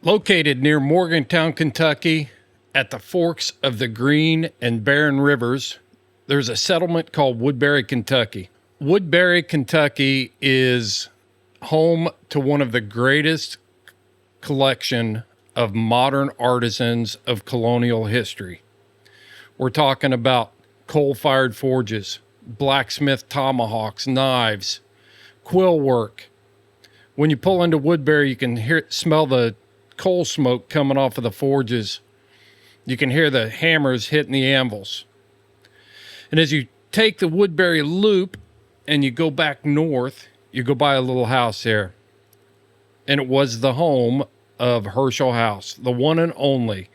Located near Morgantown, Kentucky, at the forks of the Green and Barren Rivers, there's a settlement called Woodbury, Kentucky. Woodbury, Kentucky is home to one of the greatest collection of modern artisans of colonial history. We're talking about coal-fired forges, blacksmith tomahawks, knives, quill work. When you pull into Woodbury, you can smell the coal smoke coming off of the forges. You can hear the hammers hitting the anvils. And as you take the Woodbury Loop and you go back north, you go by a little house there. And it was the home of Hershel House, the one and only.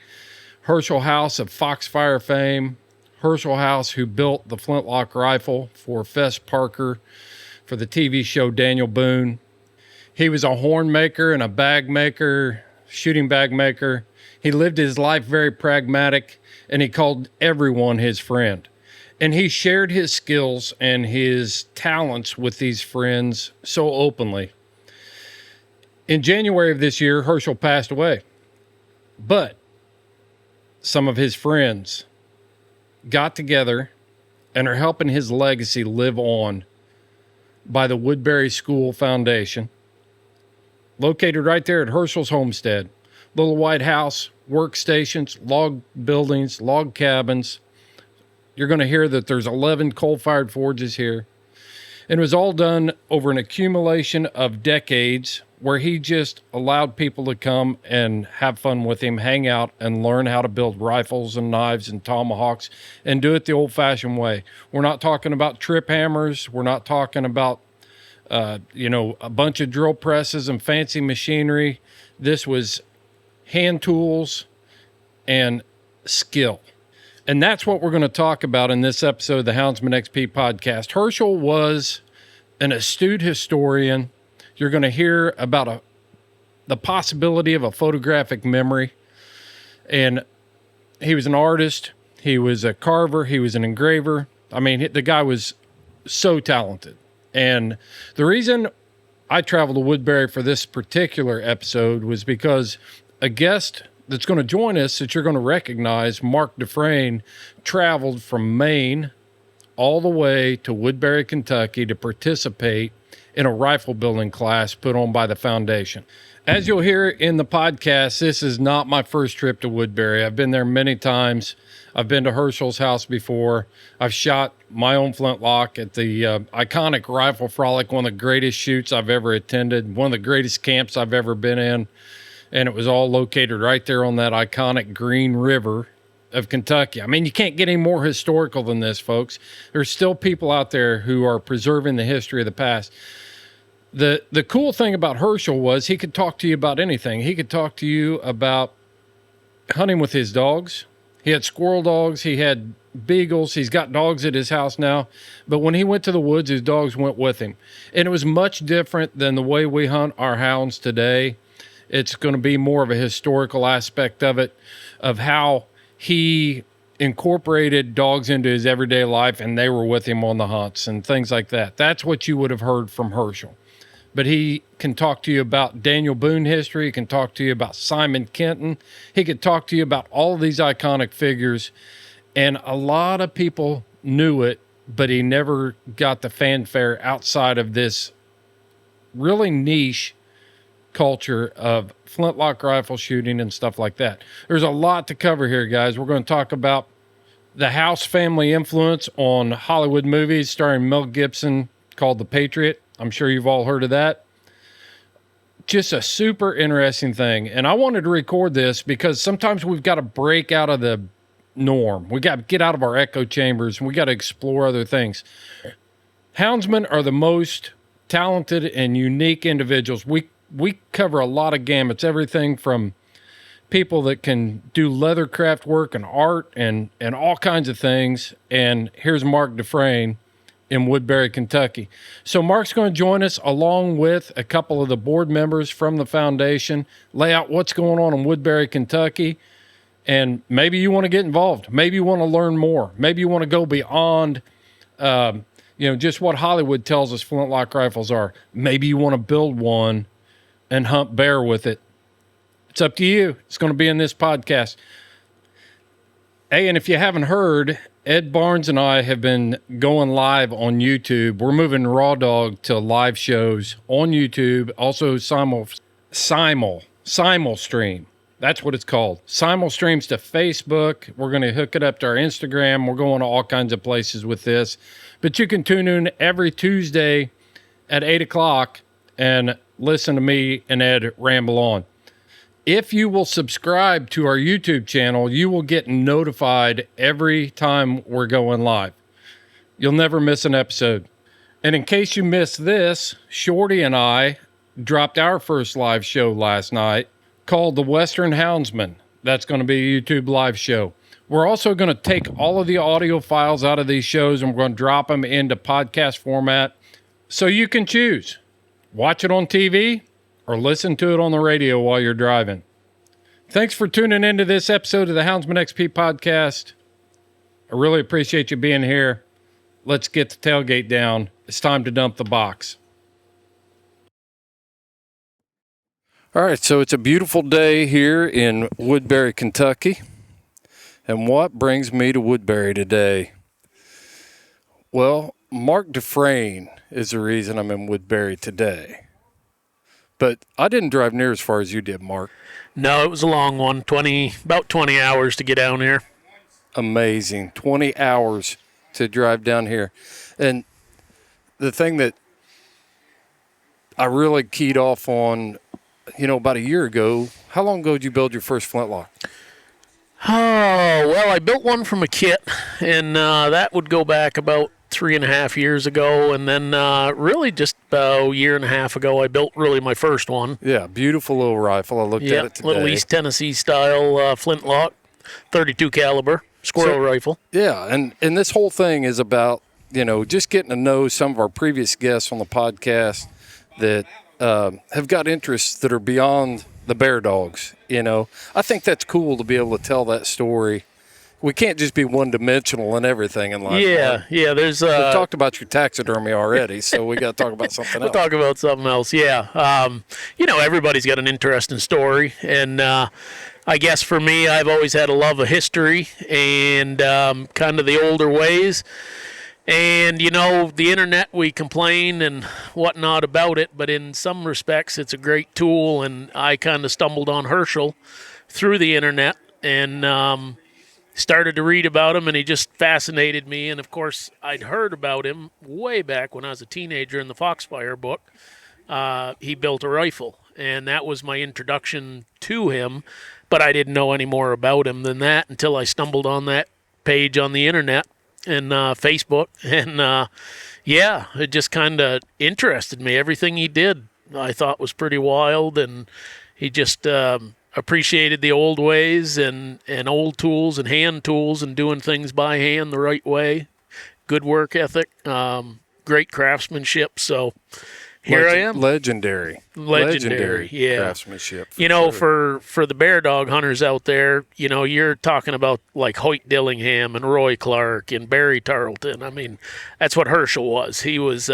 Hershel House of Foxfire fame. Hershel House, who built the flintlock rifle for Fess Parker for the TV show Daniel Boone. He was a horn maker and a bag maker, shooting bag maker. He lived his life very pragmatic, and he called everyone his friend. And he shared his skills and his talents with these friends so openly. In January of this year, Hershel passed away. But some of his friends got together and are helping his legacy live on by the Woodbury School Foundation, located right there at Hershel's homestead. Little white house, workstations, log buildings, log cabins. You're going to hear that there's 11 coal-fired forges here. And it was all done over an accumulation of decades where he just allowed people to come and have fun with him, hang out, and learn how to build rifles and knives and tomahawks and do it the old-fashioned way. We're not talking about trip hammers. We're not talking about, a bunch of drill presses and fancy machinery. This was hand tools and skill. And that's what we're going to talk about in this episode of the Houndsman XP Podcast. Hershel was an astute historian. You're going to hear about the possibility of a photographic memory. And he was an artist. He was a carver. He was an engraver. I mean, the guy was so talented. And the reason I traveled to Woodbury for this particular episode was because a guest that's going to join us that you're going to recognize, Mark Dufresne, traveled from Maine all the way to Woodbury, Kentucky to participate in a rifle building class put on by the foundation. As you'll hear in the podcast, this is not my first trip to Woodbury. I've been there many times. I've been to Hershel's house before. I've shot my own flintlock at the iconic Rifle Frolic, one of the greatest shoots I've ever attended, one of the greatest camps I've ever been in. And it was all located right there on that iconic Green River of Kentucky. I mean, you can't get any more historical than this, folks. There's still people out there who are preserving the history of the past. The cool thing about Hershel was he could talk to you about anything. He could talk to you about hunting with his dogs. He had squirrel dogs. He had beagles. He's got dogs at his house now. But when he went to the woods, his dogs went with him. And it was much different than the way we hunt our hounds today. It's going to be more of a historical aspect of it, of how he incorporated dogs into his everyday life and they were with him on the hunts and things like that. That's what you would have heard from Hershel. But he can talk to you about Daniel Boone history. He can talk to you about Simon Kenton. He could talk to you about all of these iconic figures. And a lot of people knew it, but he never got the fanfare outside of this really niche culture of flintlock rifle shooting and stuff like that. There's a lot to cover here, guys. We're going to talk about the House family influence on Hollywood movies starring Mel Gibson called The Patriot. I'm sure you've all heard of that. Just a super interesting thing. And I wanted to record this because sometimes we've got to break out of the norm. We got to get out of our echo chambers and we got to explore other things. Houndsmen are the most talented and unique individuals. We cover a lot of gamuts, everything from people that can do leather craft work and art and all kinds of things. And here's Mark Dufresne in Woodbury, Kentucky. So Mark's going to join us along with a couple of the board members from the foundation, lay out what's going on in Woodbury, Kentucky. And maybe you want to get involved. Maybe you want to learn more. Maybe you want to go beyond, just what Hollywood tells us flintlock rifles are. Maybe you want to build one and hunt bear with it. It's up to you. It's going to be in this podcast. Hey, and if you haven't heard, Ed Barnes and I have been going live on YouTube. We're moving Raw Dog to live shows on YouTube. Also simul stream. That's what it's called. Simul streams to Facebook. We're going to hook it up to our Instagram. We're going to all kinds of places with this. But you can tune in every Tuesday at 8 o'clock and listen to me and Ed ramble on. If you will subscribe to our YouTube channel, you will get notified every time we're going live. You'll never miss an episode. And in case you missed this, Shorty and I dropped our first live show last night called The Western Houndsmen. That's going to be a YouTube live show. We're also going to take all of the audio files out of these shows and we're going to drop them into podcast format so you can choose. Watch it on TV or listen to it on the radio while you're driving. Thanks for tuning into this episode of the Houndsman XP Podcast. I really appreciate you being here. Let's get the tailgate down. It's time to dump the box. All right, so it's a beautiful day here in Woodbury, Kentucky. And what brings me to Woodbury today? Well, Mark Dufresne is the reason I'm in Woodbury today. But I didn't drive near as far as you did, Mark. No, it was a long one, about 20 hours to get down here. Amazing. 20 hours to drive down here. And the thing that I really keyed off on, about a year ago, how long ago did you build your first flintlock? Oh, well, I built one from a kit, and that would go back about 3.5 years ago, and then really just about a year and a half ago, I built really my first one. Yeah, beautiful little rifle. I looked at it today. Little East Tennessee style flintlock, 32 caliber squirrel rifle. Yeah, and this whole thing is about just getting to know some of our previous guests on the podcast that have got interests that are beyond the bear dogs. I think that's cool to be able to tell that story. We can't just be one-dimensional in everything in life. Yeah. There's we've talked about your taxidermy already, so we got to talk about something else. We'll talk about something else. Yeah. Everybody's got an interesting story, and I guess for me, I've always had a love of history and kind of the older ways. And, the internet, we complain and whatnot about it, but in some respects, it's a great tool, and I kind of stumbled on Hershel through the internet and started to read about him, and he just fascinated me. And, of course, I'd heard about him way back when I was a teenager in the Foxfire book. He built a rifle, and that was my introduction to him, but I didn't know any more about him than that until I stumbled on that page on the internet and Facebook, and, it just kind of interested me. Everything he did I thought was pretty wild, and he just appreciated the old ways and old tools and hand tools and doing things by hand the right way. Good work ethic, great craftsmanship. So here I am. Legendary, yeah. Craftsmanship. For the bear dog hunters out there, you're talking about like Hoyt Dillingham and Roy Clark and Barry Tarleton. I mean, that's what Hershel was. He was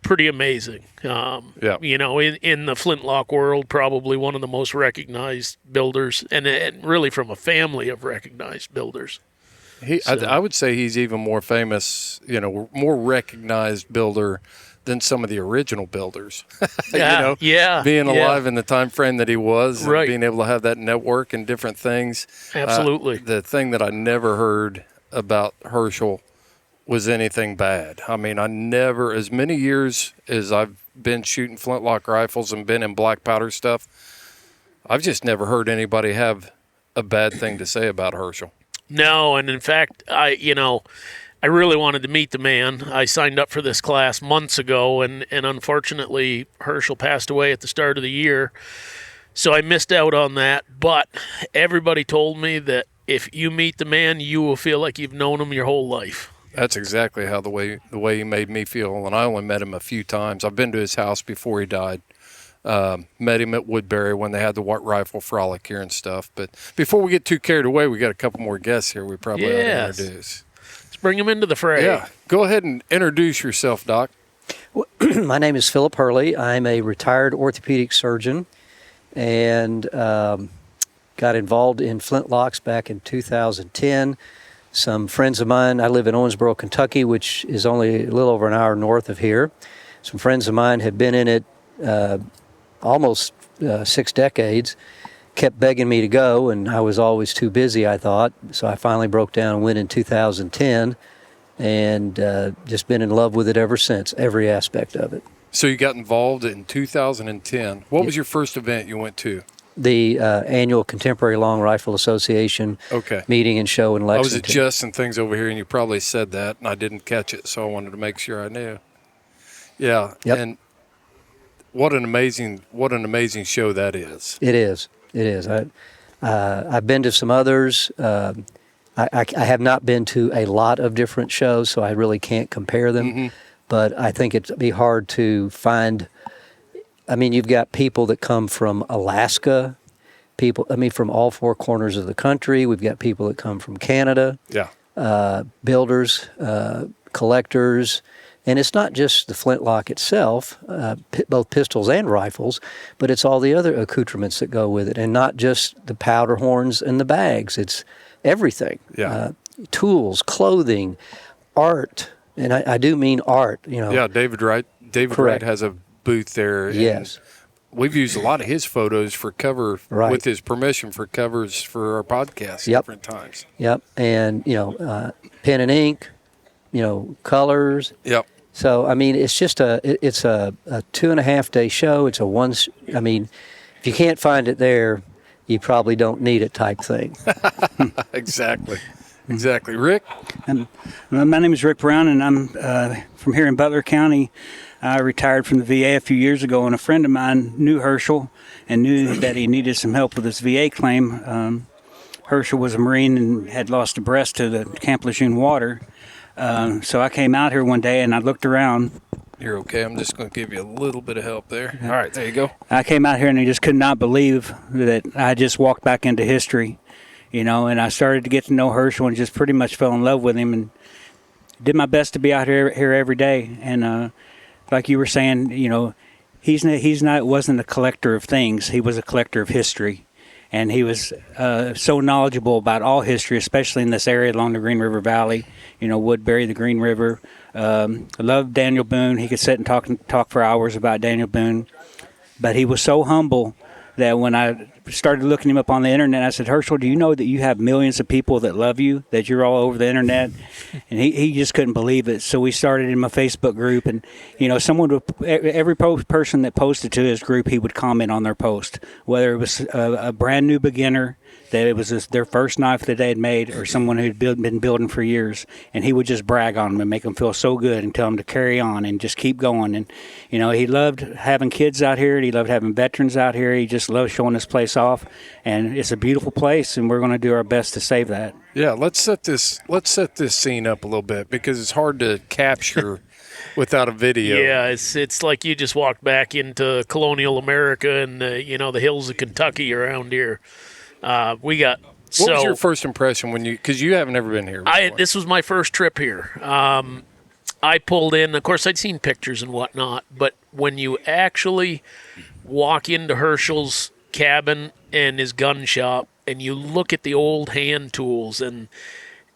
pretty amazing. In the flintlock world, probably one of the most recognized builders, and really from a family of recognized builders. I would say he's even more famous, more recognized builder than some of the original builders. Being alive in the time frame that he was, and being able to have that network and different things. Absolutely. The thing that I never heard about Hershel was anything bad. I mean, I never, as many years as I've been shooting flintlock rifles and been in black powder stuff, I've just never heard anybody have a bad thing to say about Hershel. No, and in fact, I really wanted to meet the man. I signed up for this class months ago, and unfortunately, Hershel passed away at the start of the year, so I missed out on that. But everybody told me that if you meet the man, you will feel like you've known him your whole life. That's exactly how the way he made me feel, and I only met him a few times. I've been to his house before he died. Met him at Woodbury when they had the white rifle frolic here and stuff. But before we get too carried away, we got a couple more guests here we probably ought to introduce. Let's bring them into the fray. Yeah. Go ahead and introduce yourself, Doc. My name is Philip Hurley. I'm a retired orthopedic surgeon, and got involved in flintlocks back in 2010. Some friends of mine, I live in Owensboro, Kentucky, which is only a little over an hour north of here. Some friends of mine had been in it almost 6 decades, kept begging me to go, and I was always too busy, I thought. So I finally broke down and went in 2010, and just been in love with it ever since, every aspect of it. So you got involved in 2010. What was your first event you went to? The annual Contemporary Long Rifle Association meeting and show in Lexington. I was adjusting things over here, and you probably said that, and I didn't catch it, so I wanted to make sure I knew. Yeah, and what an amazing show that is. It is. I've been to some others. I have not been to a lot of different shows, so I really can't compare them. Mm-hmm. But I think it'd be hard to find. I mean, you've got people that come from Alaska, from all 4 corners of the country. We've got people that come from Canada, builders, collectors. And it's not just the flintlock itself, both pistols and rifles, but it's all the other accoutrements that go with it, and not just the powder horns and the bags. It's everything. Tools, clothing, art, and I do mean art. Yeah, David Wright. David Wright has a booth there. Yes. We've used a lot of his photos for cover, with his permission, for covers for our podcast different times. Yep, and pen and ink, colors. Yep. So I mean, it's just it's a 2.5 day show. It's if you can't find it there, you probably don't need it type thing. Exactly. Rick? My name is Rick Brown, and I'm from here in Butler County. I retired from the VA a few years ago, and a friend of mine knew Hershel and knew that he needed some help with his VA claim. Hershel was a Marine and had lost a breast to the Camp Lejeune water. So I came out here one day, and I looked around. You're okay. I'm just going to give you a little bit of help there. All right, there you go. I came out here, and I just could not believe that I just walked back into history, and I started to get to know Hershel and just pretty much fell in love with him and did my best to be out here every day. And like you were saying, wasn't a collector of things. He was a collector of history. And he was so knowledgeable about all history, especially in this area along the Green River Valley, Woodbury, the Green River. I loved Daniel Boone. He could sit and talk for hours about Daniel Boone. But he was so humble that when I started looking him up on the internet, I said, Hershel, do you know that you have millions of people that love you, that you're all over the internet? And he just couldn't believe it. So we started in my Facebook group, and every person that posted to his group, he would comment on their post, whether it was a brand new beginner, that it was their first knife that they had made, or someone who'd been building for years, and he would just brag on them and make them feel so good and tell them to carry on and just keep going. And he loved having kids out here, and he loved having veterans out here. He just loved showing this place off, and it's a beautiful place, and we're going to do our best to save that. Yeah, let's set this scene up a little bit, because it's hard to capture without a video. Yeah, it's like you just walked back into colonial America and the hills of Kentucky around here. What was your first impression because you haven't ever been here before? This was my first trip here. I pulled in, of course I'd seen pictures and whatnot, but when you actually walk into Hershel's cabin and his gun shop and you look at the old hand tools and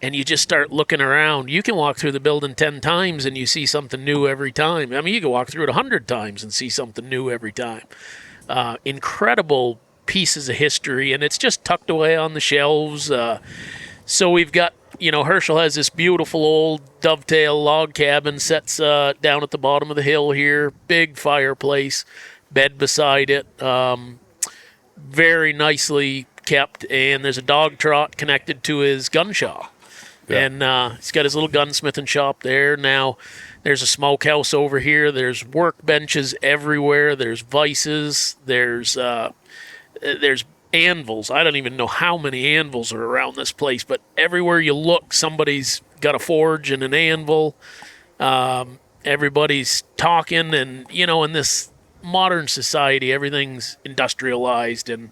you just start looking around, you can walk through the building 10 times and you see something new every time. I mean, you can walk through it 100 times and see something new every time. Incredible pieces of history, and it's just tucked away on the shelves. So we've got, Hershel has this beautiful old dovetail log cabin, sets down at the bottom of the hill here, big fireplace, bed beside it, very nicely kept, and there's a dog trot connected to his gun shop. Yeah. And he's got his little gunsmithing shop there. Now there's a smokehouse over here, there's workbenches everywhere, there's vices, there's anvils. I don't even know how many anvils are around this place, but everywhere you look, somebody's got a forge and an anvil. Everybody's talking, and, in this modern society, everything's industrialized and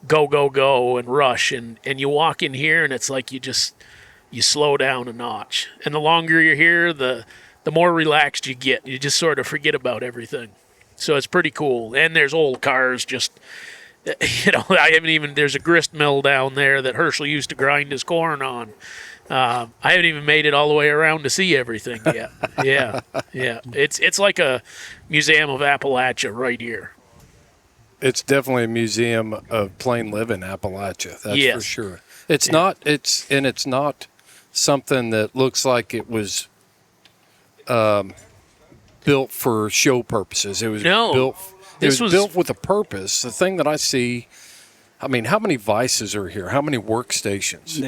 go, and rush. And you walk in here, and it's like you slow down a notch. And the longer you're here, the more relaxed you get. You just sort of forget about everything. So it's pretty cool. And there's old cars just I haven't even, there's a grist mill down there that Hershel used to grind his corn on. I haven't even made it all the way around to see everything yet. Yeah. It's like a museum of Appalachia right here. It's definitely a museum of plain living Appalachia. That's for sure. It's not something that looks like it was built for show purposes. It was built with a purpose. The thing that I see, I mean, how many vices are here? How many workstations?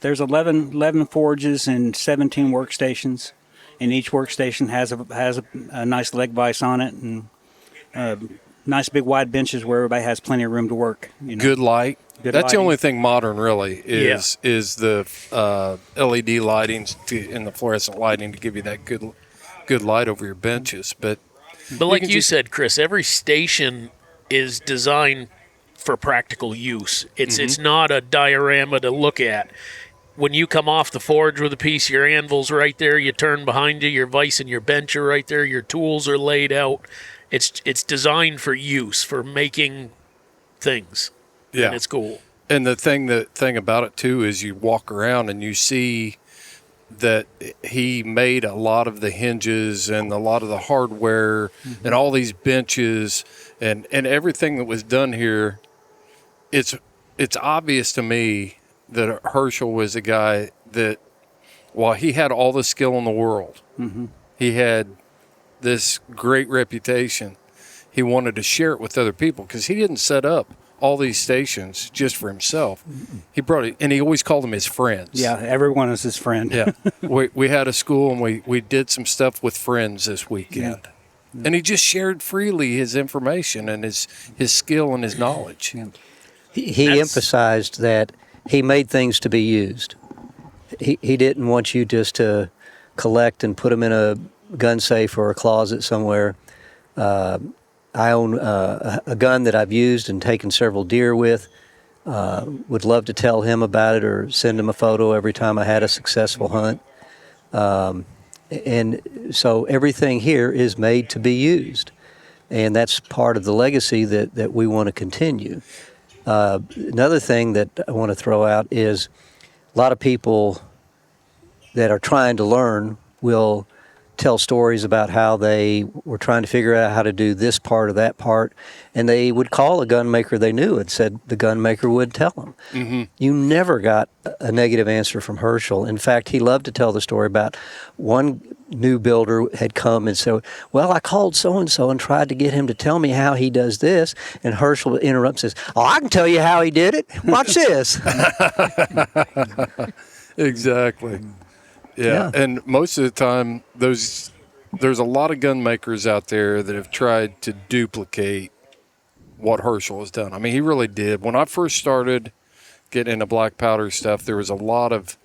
There's 11 forges and 17 workstations, and each workstation has a nice leg vise on it, and nice big wide benches where everybody has plenty of room to work. Good light. That's lighting. the only thing modern really is the LED lighting and the fluorescent lighting to give you that good light over your benches. But like you said, Chris, every station is designed for practical use. It's not a diorama to look at. When you come off the forge with a piece, your anvil's right there. You turn behind you, your vise and your bench are right there. Your tools are laid out. It's designed for use, for making things. Yeah, and it's cool. And the thing about it too is you walk around and you see that he made a lot of the hinges and a lot of the hardware and all these benches and everything that was done here. It's obvious to me that Hershel was a guy that, while he had all the skill in the world, he had this great reputation. He wanted to share it with other people because he didn't set up all these stations just for himself. He brought it, and he always called them his friends. Yeah, everyone is his friend. Yeah, we had a school, and we did some stuff with friends this weekend. Yeah. And he just shared freely his information and his skill and his knowledge. Yeah. He emphasized that he made things to be used. He didn't want you just to collect and put them in a gun safe or a closet somewhere. I own a gun that I've used and taken several deer with. Would love to tell him about it or send him a photo every time I had a successful hunt. And so everything here is made to be used. And that's part of the legacy that we want to continue. Another thing that I want to throw out is a lot of people that are trying to learn will tell stories about how they were trying to figure out how to do this part or that part, and they would call a gun maker they knew and said the gun maker would tell them. You never got a negative answer from Hershel. In fact, he loved to tell the story about one new builder had come and said, well, I called so-and-so and tried to get him to tell me how he does this, and Hershel interrupts and says, oh, I can tell you how he did it. Watch this. Exactly. Yeah, and most of the time, there's a lot of gun makers out there that have tried to duplicate what Hershel has done. I mean, he really did. When I first started getting into black powder stuff, there was a lot of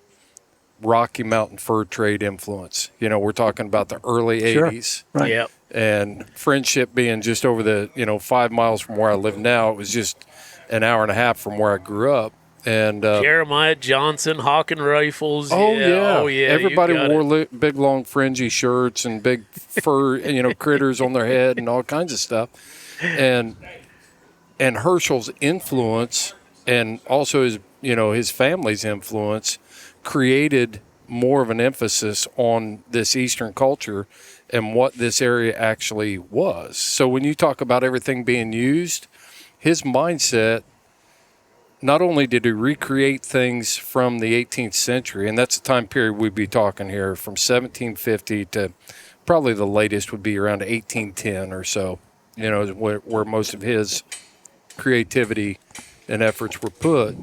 Rocky Mountain fur trade influence. We're talking about the early 80s. Right. Yep. And Friendship being just over the, 5 miles from where I live now, it was just an hour and a half from where I grew up. And Jeremiah Johnson, Hawken Rifles. Oh yeah. Everybody wore big, long, fringy shirts and big fur, critters on their head and all kinds of stuff. And Hershel's influence, and also his family's influence, created more of an emphasis on this Eastern culture and what this area actually was. So when you talk about everything being used, his mindset. Not only did he recreate things from the 18th century, and that's the time period we'd be talking here, from 1750 to probably the latest would be around 1810 or so, where most of his creativity and efforts were put.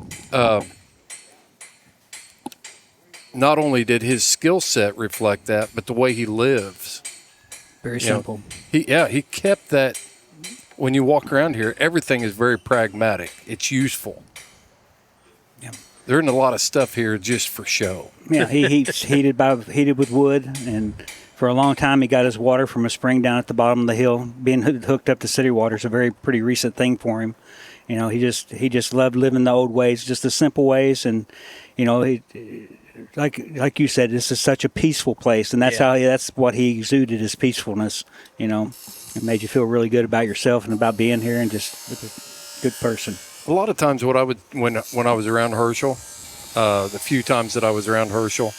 Not only did his skill set reflect that, but the way he lives. Very simple. He kept that. When you walk around here, everything is very pragmatic. It's useful. There isn't a lot of stuff here just for show. Yeah, he's heated with wood, and for a long time he got his water from a spring down at the bottom of the hill. Being hooked up to city water is a pretty recent thing for him. He just loved living the old ways, just the simple ways, and like you said, this is such a peaceful place, and that's what he exuded, his peacefulness. It made you feel really good about yourself and about being here, and just good person. A lot of times what I would, when I was around Hershel, the few times that I was around Hershel,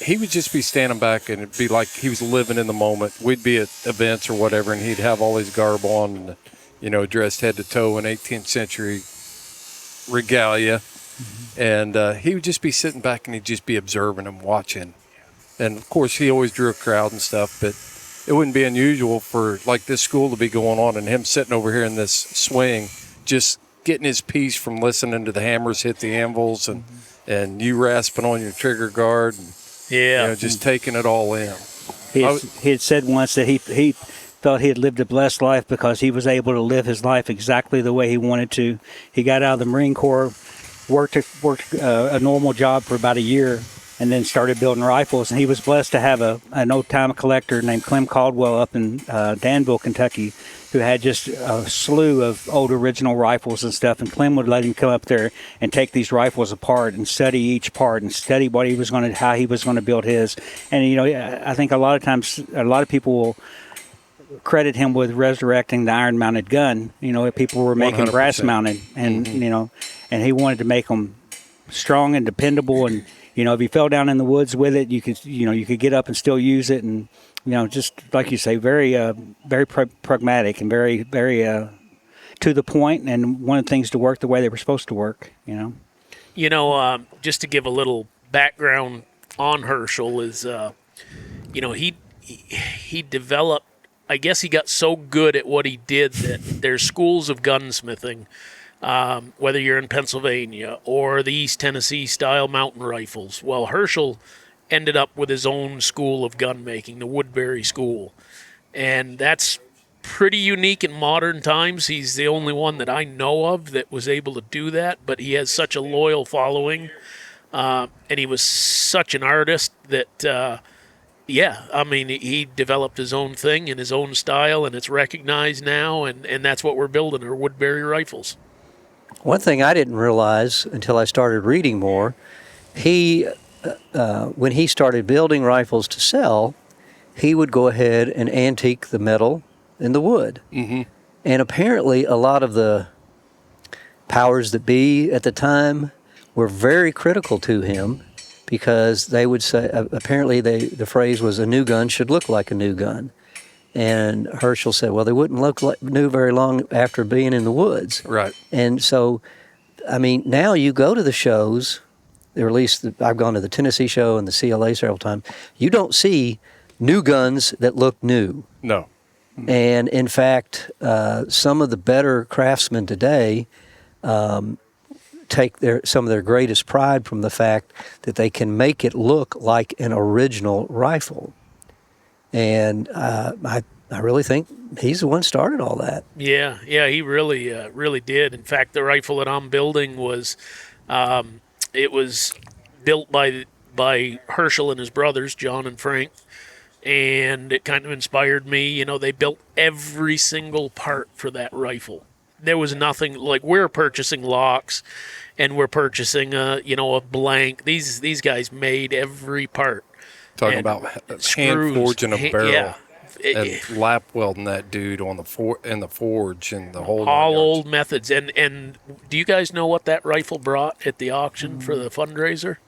he would just be standing back and it'd be like he was living in the moment. We'd be at events or whatever, and he'd have all his garb on, and, you know, dressed head to toe in 18th century regalia. And he would just be sitting back and he'd just be observing and watching. And, of course, he always drew a crowd and stuff, but it wouldn't be unusual for, like, this school to be going on and him sitting over here in this swing, just getting his piece from listening to the hammers hit the anvils and you rasping on your trigger guard and, Yeah. you know, just taking it all in. He had said once that he thought he had lived a blessed life because he was able to live his life exactly the way he wanted to. He got out of the Marine Corps, worked a normal job for about a year, and then started building rifles. And he was blessed to have an old-time collector named Clem Caldwell up in Danville, Kentucky, who had just a slew of old original rifles and stuff. And Clem would let him come up there and take these rifles apart and study each part and study what he was going to, how he was going to build his. And, you know, I think a lot of times, a lot of people will credit him with resurrecting the iron-mounted gun. You know, people were making 100%. brass-mounted, and you know, and he wanted to make them strong and dependable. And you know, if you fell down in the woods with it, you could get up and still use it. And you know, just like you say, very pragmatic and very to the point, and wanted things to work the way they were supposed to work. You know, Just to give a little background on Hershel is, you know, he developed. I guess he got so good at what he did that there's schools of gunsmithing, whether you're in Pennsylvania or the East Tennessee style mountain rifles. Well, Hershel ended up with his own school of gun making, the Woodbury school. And that's pretty unique in modern times. He's the only one that I know of that was able to do that, but he has such a loyal following. And he was such an artist that... yeah, I mean, he developed his own thing in his own style, and it's recognized now, and that's what we're building, are Woodbury rifles. One thing I didn't realize until I started reading more, when he started building rifles to sell, he would go ahead and antique the metal and the wood. Mm-hmm. And apparently a lot of the powers that be at the time were very critical to him, because they would say, apparently the phrase was, a new gun should look like a new gun. And Hershel said, well, they wouldn't look like new very long after being in the woods. Right. And so, I mean, now you go to the shows, or at least I've gone to the Tennessee show and the CLA several times, you don't see new guns that look new. No. And in fact, some of the better craftsmen today take some of their greatest pride from the fact that they can make it look like an original rifle. And I really think he's the one who started all that. Yeah, he really did. In fact, the rifle that I'm building was, it was built by Hershel and his brothers, John and Frank, and it kind of inspired me. You know, they built every single part for that rifle. There was nothing, like, we're purchasing locks and we're purchasing a blank. These guys made every part. Talking about hand forging a barrel. Yeah. And lap welding that dude on the forge and the whole all 9 yards. old methods. And do you guys know what that rifle brought at the auction for the fundraiser?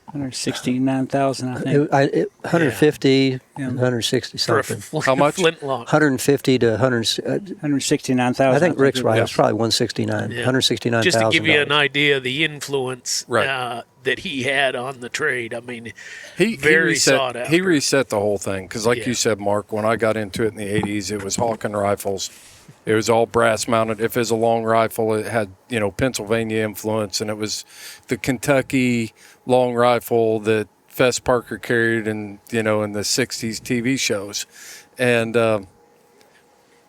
169,000, I think. 150, 160 something. How much? Flintlock. 150 to 100. 169,000. I think Rick's right. Yeah. It's probably 169. Yeah. $169,000. Just to give you an idea of the influence Right. that he had on the trade. I mean, He sought after. He reset the whole thing because, like Yeah. you said, Mark, when I got into it in the 80s, it was Hawken rifles. It was all brass mounted. If it was a long rifle, it had, Pennsylvania influence, and it was the Kentucky long rifle that Fess Parker carried in the 60s TV shows. And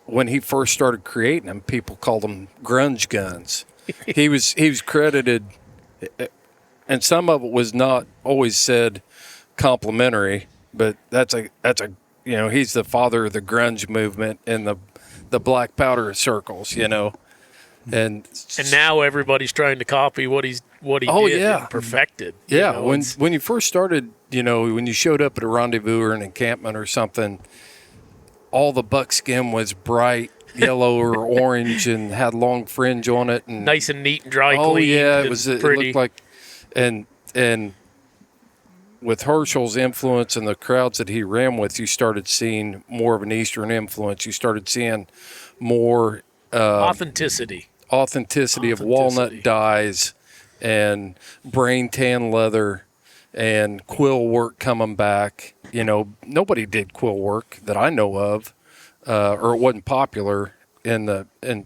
when he first started creating them, people called them grunge guns. He was credited, and some of it was not always said complimentary, but that's a he's the father of the grunge movement in the black powder circles, and now everybody's trying to copy what he did and perfected. Yeah, when you first started, when you showed up at a rendezvous or an encampment or something, all the buckskin was bright yellow or orange and had long fringe on it. And Nice and neat and dry clean. oh yeah, and it pretty. looked like, and with Hershel's influence and the crowds that he ran with, you started seeing more of an Eastern influence. You started seeing more authenticity of walnut dyes and brain tan leather and quill work coming back. You know, nobody did quill work that I know of, or it wasn't popular until the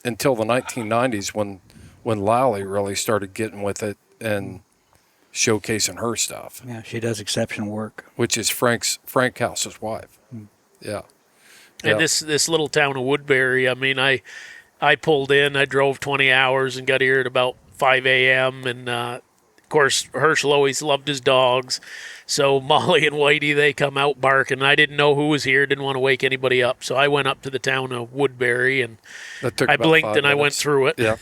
1990s when Lally really started getting with it and showcasing her stuff. Yeah, she does exceptional work. Which is Frank House's wife. Yeah. And this little town of Woodbury, I mean, I pulled in, I drove 20 hours and got here at about 5 a.m. And, of course, Hershel always loved his dogs. So Molly and Whitey, they come out barking. I didn't know who was here, didn't want to wake anybody up. So I went up to the town of Woodbury, and I blinked and I went through it. Yeah.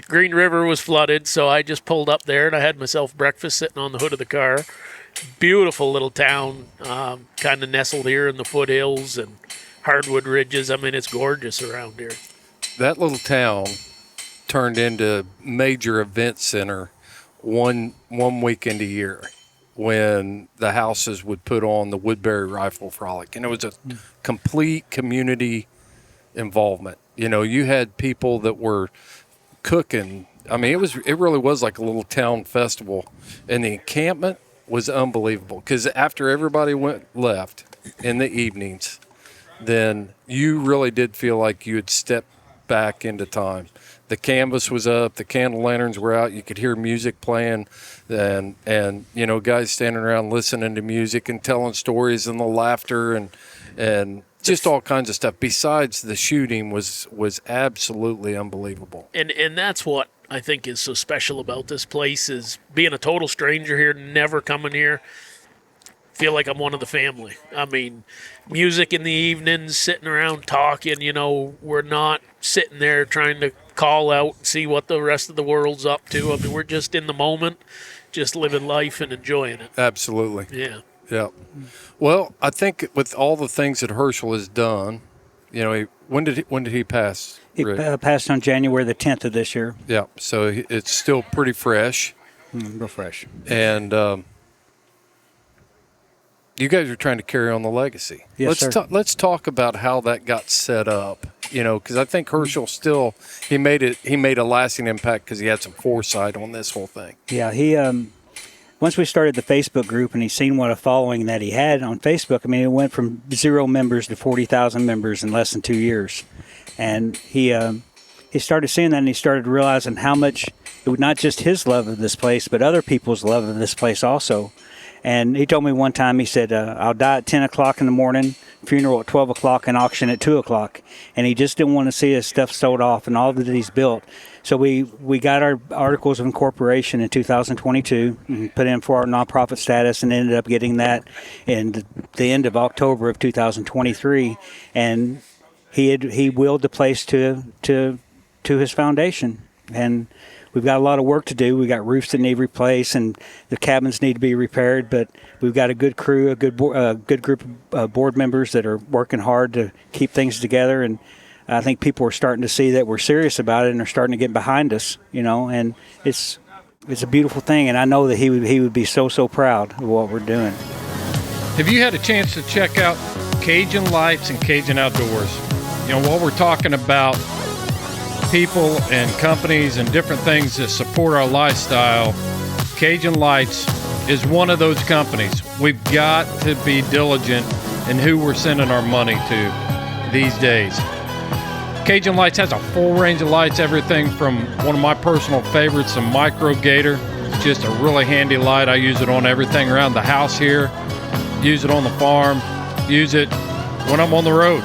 Green River was flooded, so I just pulled up there, and I had myself breakfast sitting on the hood of the car. Beautiful little town, kind of nestled here in the foothills and hardwood ridges. I mean, it's gorgeous around here. That little town turned into major event center one weekend a year when the houses would put on the Woodbury Rifle Frolic, and it was a complete community involvement. You know, you had people that were cooking. I mean, it really was like a little town festival, and the encampment was unbelievable because after everybody left in the evenings, then you really did feel like you had stepped back into time. The canvas was up, the candle lanterns were out, you could hear music playing, and you know, guys standing around listening to music and telling stories, and the laughter and just all kinds of stuff. Besides the shooting was absolutely unbelievable. And that's what I think is so special about this place, is being a total stranger here, never coming here. Feel like I'm one of the family. I mean, music in the evenings, sitting around talking, you know, we're not sitting there trying to call out and see what the rest of the world's up to. I mean, we're just in the moment, just living life and enjoying it. Absolutely. Yeah. Yeah. Well, I think with all the things that Hershel has done, you know, when did he pass? He passed on January the 10th of this year. Yeah. So it's still pretty fresh. Real fresh. And you guys are trying to carry on the legacy. Yes, sir. Let's talk about how that got set up. You know, because I think Hershel he made a lasting impact because he had some foresight on this whole thing. Yeah, he once we started the Facebook group and he seen what a following that he had on Facebook. I mean, it went from 0 members to 40,000 members in less than 2 years, and he started seeing that, and he started realizing how much it was not just his love of this place, but other people's love of this place also. And he told me one time, he said, I'll die at 10 o'clock in the morning, funeral at 12 o'clock, and auction at 2 o'clock. And he just didn't want to see his stuff sold off and all that he's built. So we got our articles of incorporation in 2022, and put in for our nonprofit status, and ended up getting that in the end of October of 2023. And he willed the place to his foundation. And we've got a lot of work to do. We got roofs that need replaced, and the cabins need to be repaired. But we've got a good crew, a good group of board members that are working hard to keep things together. And I think people are starting to see that we're serious about it, and are starting to get behind us. You know, and it's a beautiful thing. And I know that he would be so proud of what we're doing. Have you had a chance to check out Cajun Lights and Cajun Outdoors? You know, while we're talking about people and companies and different things that support our lifestyle, Cajun Lights is one of those companies. We've got to be diligent in who we're sending our money to these days. Cajun Lights has a full range of lights, everything from one of my personal favorites, the Micro Gator. It's just a really handy light. I use it on everything around the house here, use it on the farm, use it when I'm on the road.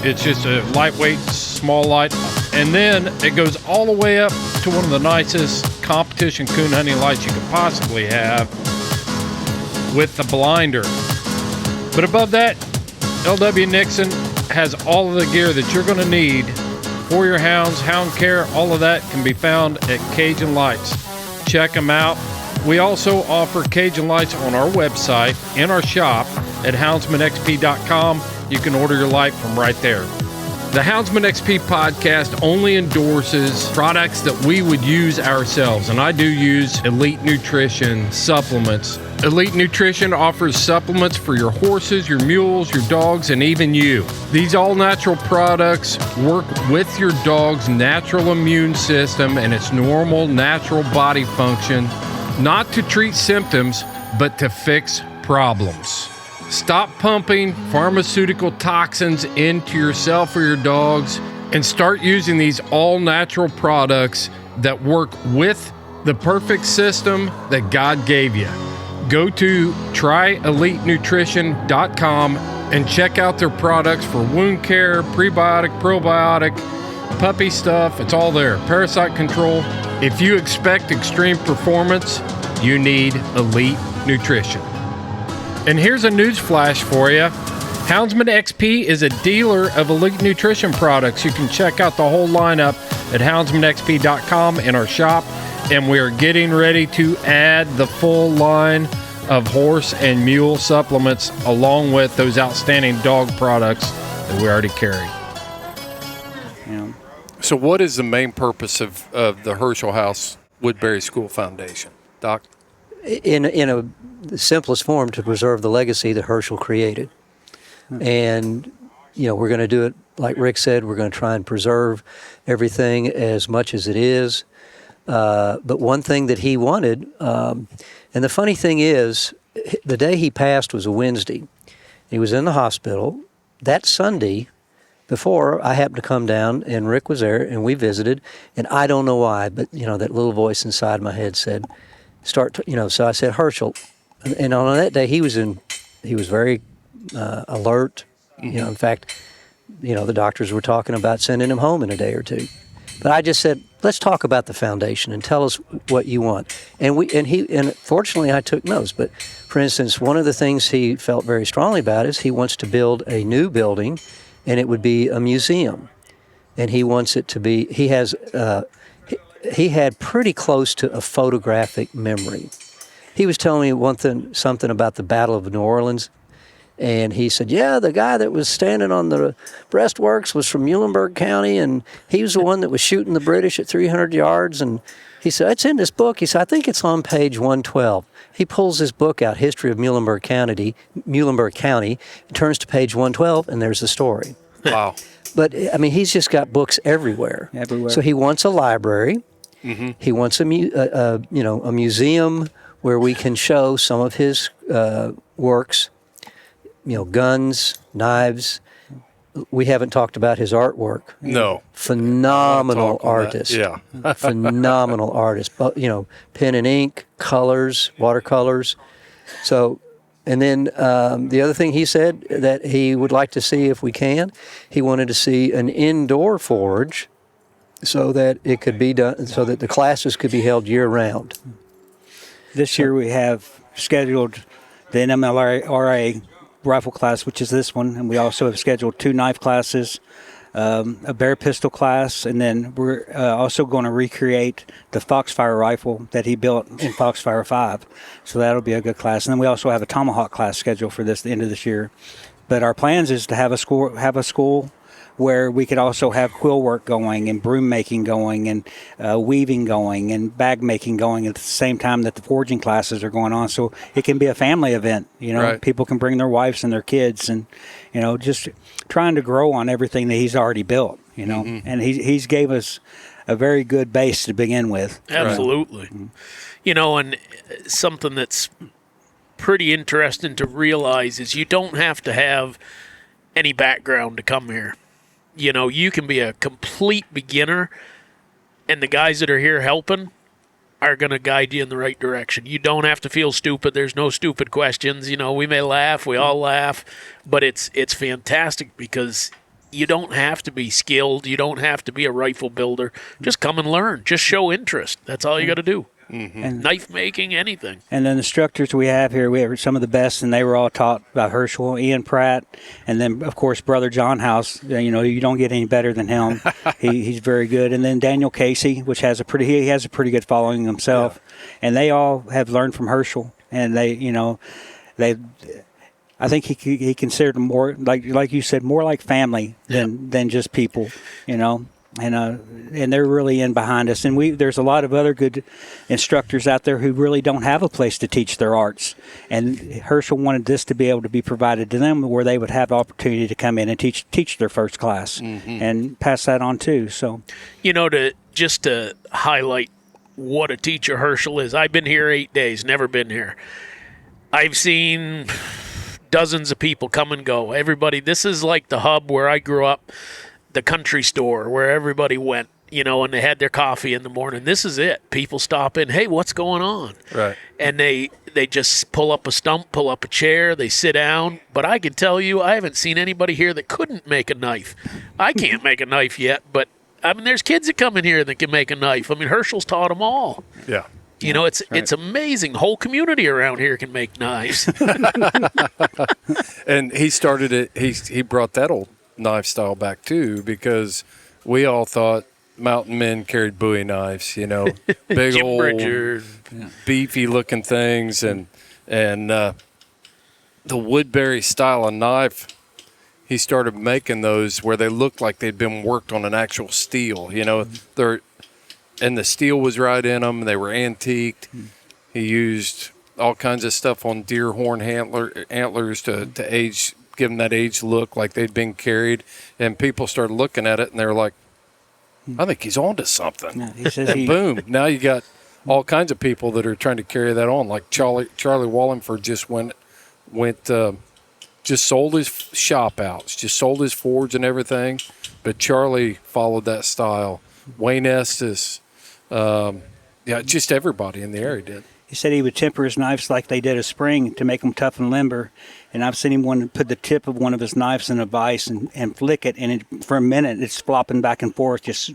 It's just a lightweight, small light. And then it goes all the way up to one of the nicest competition coon hunting lights you could possibly have with the blinder. But above that, LW Nixon has all of the gear that you're going to need for your hounds, hound care. All of that can be found at Cajun Lights. Check them out. We also offer Cajun Lights on our website, in our shop at houndsmanxp.com. You can order your light from right there. The Houndsman XP podcast only endorses products that we would use ourselves, and I do use Elite Nutrition supplements. Elite Nutrition offers supplements for your horses, your mules, your dogs, and even you. These all-natural products work with your dog's natural immune system and its normal, natural body function, not to treat symptoms, but to fix problems. Stop pumping pharmaceutical toxins into yourself or your dogs and start using these all-natural products that work with the perfect system that God gave you. Go to tryelitenutrition.com and check out their products for wound care, prebiotic, probiotic, puppy stuff. It's all there. Parasite control. If you expect extreme performance, you need Elite Nutrition. And here's a news flash for you. Houndsman XP is a dealer of Elite Nutrition products. You can check out the whole lineup at houndsmanxp.com in our shop. And we are getting ready to add the full line of horse and mule supplements along with those outstanding dog products that we already carry. Yeah. So what is the main purpose of the Hershel House Woodbury School Foundation, Doc? In the simplest form, to preserve the legacy that Hershel created. And, we're going to do it, like Rick said, we're going to try and preserve everything as much as it is. But one thing that he wanted, and the funny thing is, the day he passed was a Wednesday. He was in the hospital. That Sunday before, I happened to come down, and Rick was there, and we visited. And I don't know why, but, that little voice inside my head said, so I said, Hershel. And on that day, he was very alert. Mm-hmm. In fact, the doctors were talking about sending him home in a day or two. But I just said, let's talk about the foundation and tell us what you want. And fortunately I took notes. But for instance, one of the things he felt very strongly about is he wants to build a new building, and it would be a museum. And he wants it to be. He had pretty close to a photographic memory. He was telling me something about the Battle of New Orleans. And he said, yeah, the guy that was standing on the breastworks was from Muhlenberg County, and he was the one that was shooting the British at 300 yards. And he said, it's in this book. He said, I think it's on page 112. He pulls his book out, History of Muhlenberg County, turns to page 112, and there's the story. Wow. But, he's just got books everywhere. So he wants a library. Mm-hmm. He wants a museum where we can show some of his works. Guns, knives. We haven't talked about his artwork. No. Phenomenal artist. Yeah. Phenomenal artist. But, pen and ink, colors, watercolors. So, and then the other thing he said that he would like to see, if we can, he wanted to see an indoor forge so that it could be done, so that the classes could be held year-round. This year we have scheduled the NMLRA rifle class, which is this one, and we also have scheduled 2 knife classes, a bear pistol class, and then we're also going to recreate the Foxfire rifle that he built in Foxfire 5. So that'll be a good class. And then we also have a tomahawk class scheduled for the end of this year. But our plans is to have a school where we could also have quill work going and broom making going and weaving going and bag making going at the same time that the forging classes are going on. So it can be a family event. Right. People can bring their wives and their kids, and just trying to grow on everything that he's already built. Mm-hmm. And he's gave us a very good base to begin with. Absolutely. Right. And something that's pretty interesting to realize is you don't have to have any background to come here. You can be a complete beginner, and the guys that are here helping are going to guide you in the right direction. You don't have to feel stupid. There's no stupid questions. We may laugh. We all laugh. But it's fantastic because you don't have to be skilled. You don't have to be a rifle builder. Just come and learn. Just show interest. That's all you got to do. Mm-hmm. And knife making, anything. And then the instructors we have here, we have some of the best, and they were all taught by Hershel, Ian Pratt, and then, of course, Brother John House. You don't get any better than him. He's very good. And then Daniel Casey, which has a pretty good following himself. Yeah. And they all have learned from Hershel, and they I think he considered them more like you said, more like family than just people, you know. And they're really in behind us. And there's a lot of other good instructors out there who really don't have a place to teach their arts. And Hershel wanted this to be able to be provided to them, where they would have the opportunity to come in and teach their first class and pass that on too. So, You know, to highlight what a teacher Hershel is. I've been here 8 days, never been here. I've seen dozens of people come and go. Everybody, this is like the hub where I grew up, the country store where everybody went, you know, and they had their coffee in the morning. This is it. People stop in, hey, what's going on? Right. And they just pull up a stump, pull up a chair, they sit down. But I can tell you, I haven't seen anybody here that couldn't make a knife. I can't make a knife yet, but I mean, there's kids that come in here that can make a knife. I mean, Hershel's taught them all. Yeah. You know, it's amazing. The whole community around here can make knives. And he started it. He brought that old knife style back too, because we all thought mountain men carried Bowie knives, you know, big Jim old Bridger. beefy looking things, and the Woodbury style of knife. He started making those where they looked like they'd been worked on an actual steel, you know. And the steel was right in them. They were antiqued. He used all kinds of stuff on deer horn antlers to age, give them that aged look, like they'd been carried. And people started looking at it, and they were like, I think he's on to something. Yeah, he says And boom, now you got all kinds of people that are trying to carry that on. Like Charlie Wallingford just just sold his shop out, just sold his forge and everything. But Charlie followed that style. Wayne Estes, just everybody in the area did. He said he would temper his knives like they did a spring to make them tough and limber. And I've seen him put the tip of one of his knives in a vise and flick it, and for a minute it's flopping back and forth, just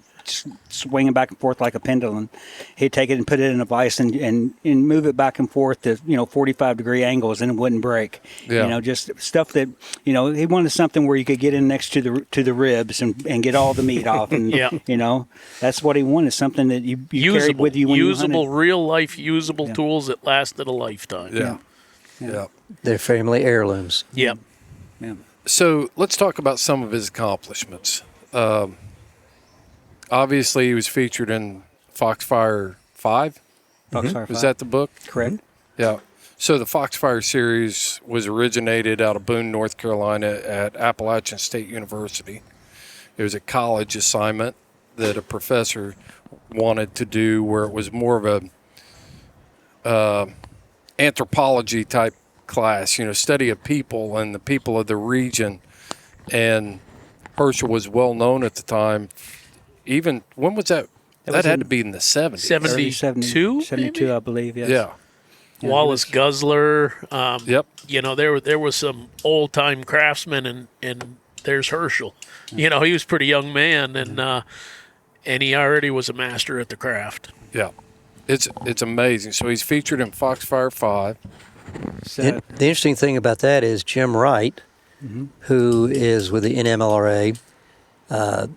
swinging back and forth like a pendulum. He'd take it and put it in a vise and move it back and forth to 45-degree angles, and it wouldn't break. Yeah. You know, just stuff that he wanted something where you could get in next to the ribs and get all the meat off. And that's what he wanted, something that you carried with you when you hunted. Real life usable tools that lasted a lifetime. Yeah. They're family heirlooms. Yep. Yeah. So let's talk about some of his accomplishments. Obviously, he was featured in Foxfire 5. Foxfire Was 5. that the book? Correct. Yeah. So the Foxfire series was originated out of Boone, North Carolina at Appalachian State University. It was a college assignment that a professor wanted to do, where it was more of a anthropology type class, study of people and the people of the region. And Hershel was well known at the time. Even, when was that? That had to be in the 70s. 72, 72, I believe, yes. Yeah. Wallace Guzzler. Yep. There was some old-time craftsmen, and there's Hershel. He was a pretty young man, and he already was a master at the craft. Yeah. It's amazing. So he's featured in Foxfire 5. The interesting thing about that is Jim Wright, who is with the NMLRA,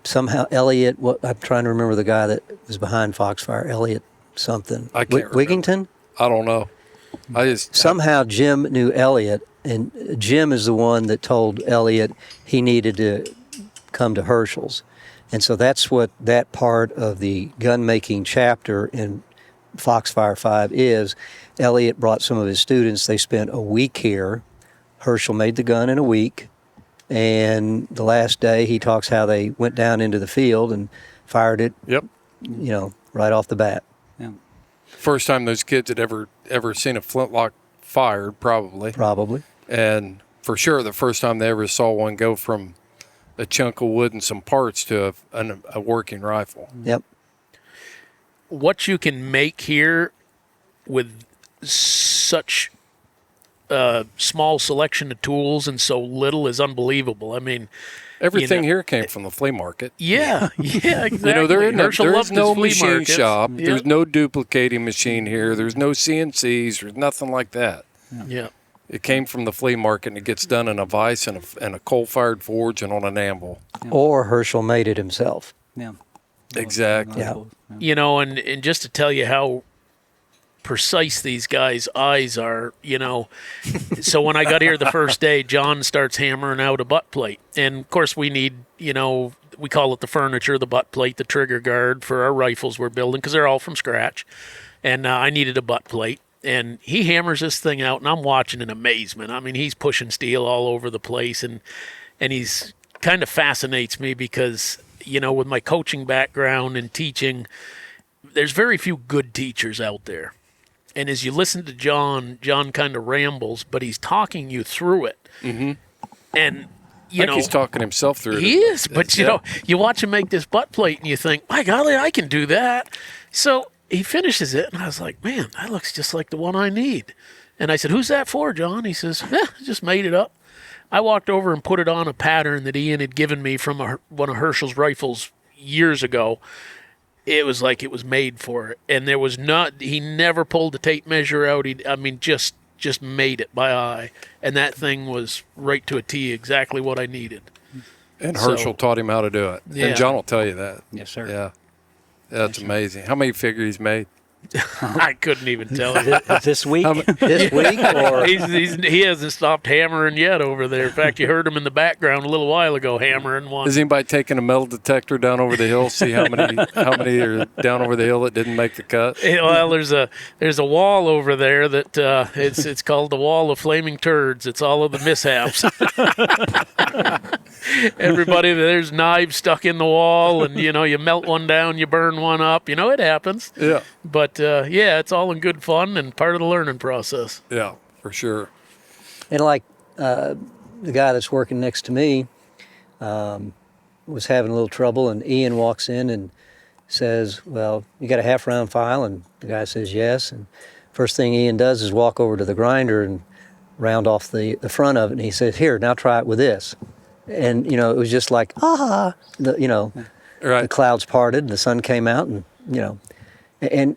somehow Elliot, I'm trying to remember the guy that was behind Foxfire, Elliot something. I can't remember. Wigington? I don't know. Somehow Jim knew Elliot, and Jim is the one that told Elliot he needed to come to Hershel's. And so that's what that part of the gun-making chapter in Foxfire 5 is. Elliot brought some of his students. They spent a week here. Hershel made the gun in a week. And the last day, he talks how they went down into the field and fired it, Yep. Right off the bat. Yeah. First time those kids had ever seen a flintlock fired, probably. Probably. And for sure, the first time they ever saw one go from a chunk of wood and some parts to a working rifle. Yep. What you can make here with such small selection of tools and so little is unbelievable. I mean, Everything here came from the flea market. Yeah, exactly. There Hershel is loved no his flea machine markets. shop. Yep. There's no duplicating machine here. There's no CNCs. There's nothing like that. Yeah. It came from the flea market, and it gets done in a vise and a coal-fired forge and on an anvil. Or Hershel made it himself. Yeah. Exactly. Yeah. And just to tell you how precise these guys' eyes are, So when I got here the first day, John starts hammering out a butt plate. And, of course, we need, we call it the furniture, the butt plate, the trigger guard for our rifles we're building because they're all from scratch. And I needed a butt plate. And he hammers this thing out, and I'm watching in amazement. I mean, he's pushing steel all over the place, and he's kind of fascinates me because, with my coaching background and teaching, there's very few good teachers out there. And as you listen to John kind of rambles, but he's talking you through it. Mm-hmm. And, he's talking himself through it. He is, but, you watch him make this butt plate, and you think, my golly, I can do that. So he finishes it, and I was like, man, that looks just like the one I need. And I said, who's that for, John? He says, just made it up. I walked over and put it on a pattern that Ian had given me from one of Hershel's rifles years ago. It was like it was made for it. And there was he never pulled the tape measure out. Just made it by eye. And that thing was right to a T, exactly what I needed. And Hershel taught him how to do it. Yeah. And John will tell you that. Yes, sir. Yeah. That's amazing. How many figures he's made? I couldn't even tell you. This week? This week? Or? He hasn't stopped hammering yet over there. In fact, you heard him in the background a little while ago hammering one. Is anybody taking a metal detector down over the hill, see how many are down over the hill that didn't make the cut? Well, there's a wall over there that it's called the wall of flaming turds. It's all of the mishaps. Everybody, there's knives stuck in the wall, and you melt one down, you burn one up. It happens. Yeah. But it's all in good fun and part of the learning process. Yeah, for sure. And like the guy that's working next to me was having a little trouble, and Ian walks in and says, well, you got a half round file? And the guy says yes. And first thing Ian does is walk over to the grinder and round off the front of it. And he says, here, now try it with this. And, it was just like, right. The clouds parted and the sun came out, and, and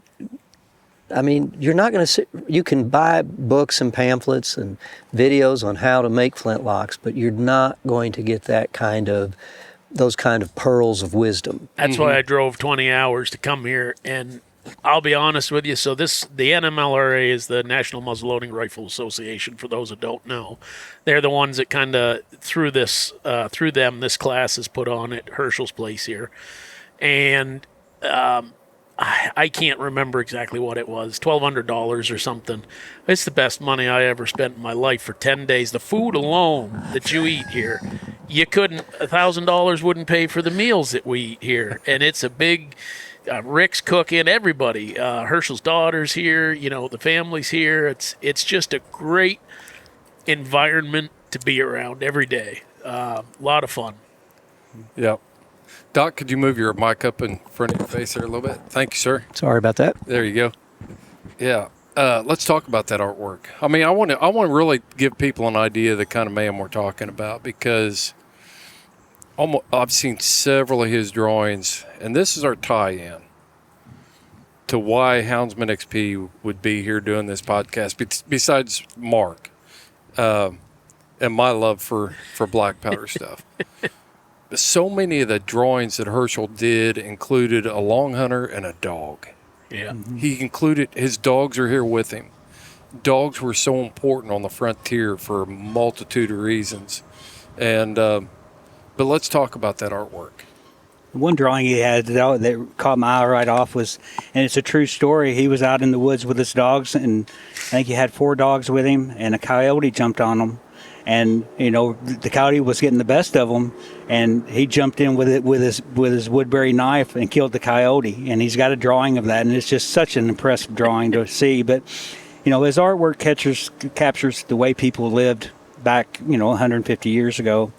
I mean, you're not going to you can buy books and pamphlets and videos on how to make flintlocks, but you're not going to get those kind of pearls of wisdom. That's why I drove 20 hours to come here. And I'll be honest with you. So the NMLRA is the National Muzzleloading Rifle Association, for those that don't know. They're the ones that kind of, through this class is put on at Hershel's place here. And I can't remember exactly what it was, $1,200 or something. It's the best money I ever spent in my life for 10 days. The food alone that you eat here, $1,000 wouldn't pay for the meals that we eat here. And it's a big... Rick's cooking, everybody. Hershel's daughter's here. The family's here. It's just a great environment to be around every day. A lot of fun. Yep. Doc, could you move your mic up in front of your face there a little bit? Thank you, sir. Sorry about that. There you go. Yeah. Let's talk about that artwork. I mean, I want to really give people an idea of the kind of man we're talking about, because I've seen several of his drawings, and this is our tie-in to why Houndsman XP would be here doing this podcast, besides Mark and my love for black powder stuff. So many of the drawings that Hershel did included a long hunter and a dog. Yeah. Mm-hmm. He included, his dogs are here with him. Dogs were so important on the frontier for a multitude of reasons. And but let's talk about that artwork. One drawing he had that caught my eye right off was, and it's a true story, he was out in the woods with his dogs, and I think he had 4 dogs with him, and a coyote jumped on him. And, the coyote was getting the best of him, and he jumped in with his Woodbury knife and killed the coyote. And he's got a drawing of that, and it's just such an impressive drawing to see. But, his artwork captures the way people lived back, 150 years ago.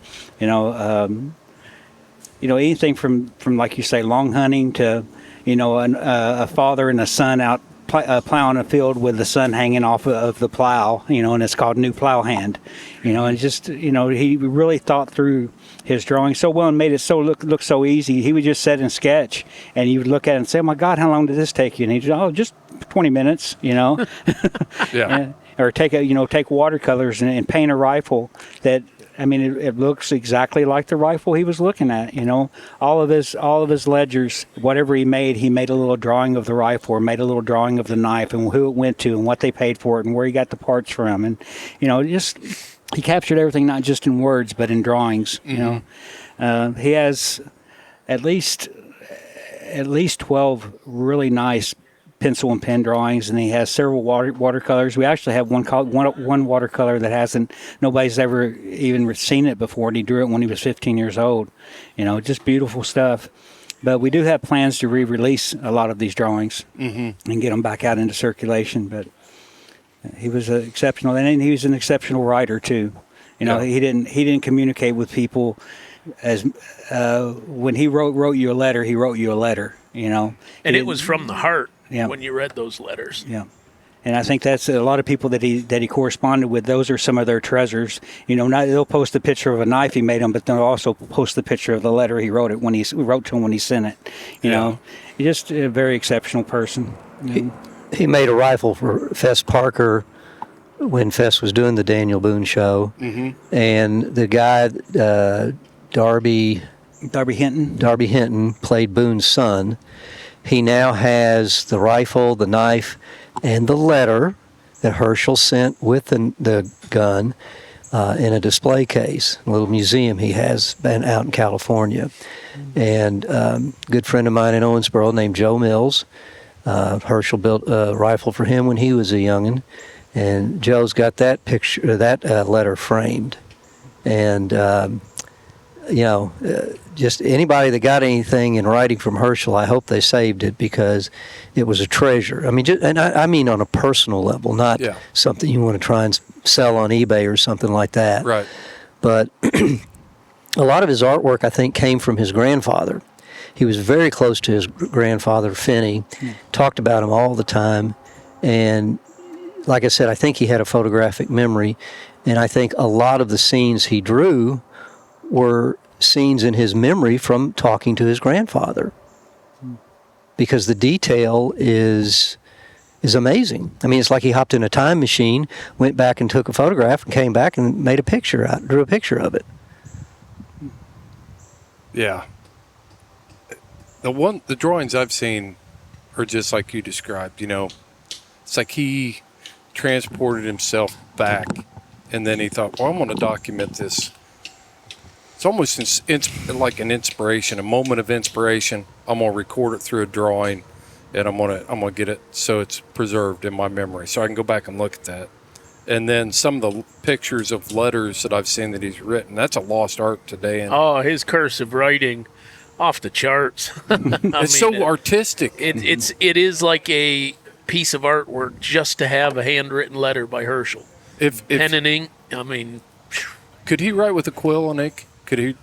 Anything from like you say, long hunting to, a father and a son out plowing a field with the son hanging off of the plow, and it's called New Plow Hand, and just, he really thought through his drawing so well and made it so look so easy. He would just sit and sketch, and you would look at it and say, oh my God, how long did this take you? And he'd say, just 20 minutes, Yeah. Or take watercolors and paint a rifle that I mean, it looks exactly like the rifle he was looking at. You know, all of his ledgers, whatever he made a little drawing of the rifle, or made a little drawing of the knife, and who it went to, and what they paid for it, and where he got the parts from, and you know, just he captured everything, not just in words, but in drawings. You know, he has at least 12 really nice pencil and pen drawings, and he has several watercolors. We actually have one watercolor that nobody's ever even seen it before, and he drew it when he was 15 years old. You know, just beautiful stuff. But we do have plans to re-release a lot of these drawings and get them back out into circulation. But he was exceptional, and he was an exceptional writer too. You know, he didn't communicate with people as when he wrote you a letter. He wrote you a letter. You know, and it was from the heart. Yeah. When you read those letters. Yeah. And I think that's a lot of people that he corresponded with. Those are some of their treasures. You know, they'll post a picture of a knife he made them, but they'll also post the picture of the letter he wrote to him when he sent it. You know, he's just a very exceptional person. He made a rifle for Fess Parker when Fess was doing the Daniel Boone show. And the guy, Darby Hinton played Boone's son. He now has the rifle, the knife, and the letter that Hershel sent with the gun in a display case, a little museum he has been out in California. And a good friend of mine in Owensboro named Joe Mills, Hershel built a rifle for him when he was a youngin', and Joe's got that picture, that letter framed. And you know, just anybody that got anything in writing from Hershel, I hope they saved it, because it was a treasure. I mean, I mean on a personal level, not something you want to try and sell on eBay or something like that. Right. But a lot of his artwork, I think, came from his grandfather. He was very close to his grandfather, Finney, talked about him all the time. And like I said, I think he had a photographic memory. And I think a lot of the scenes he drew were scenes in his memory from talking to his grandfather, because the detail is amazing. I mean, it's like he hopped in a time machine, went back and took a photograph, and came back and made drew a picture of it. Yeah. The drawings I've seen are just like you described. You know, it's like he transported himself back, and then he thought, well, I'm going to document this. It's almost like an inspiration, a moment of inspiration. I'm gonna record it through a drawing, and I'm gonna get it so it's preserved in my memory, so I can go back and look at that. And then some of the pictures of letters that I've seen that he's written, that's a lost art today. And his cursive writing, off the charts. It's so artistic. It is like a piece of artwork just to have a handwritten letter by Hershel. If pen and ink. I mean, could he write with a quill and ink? Did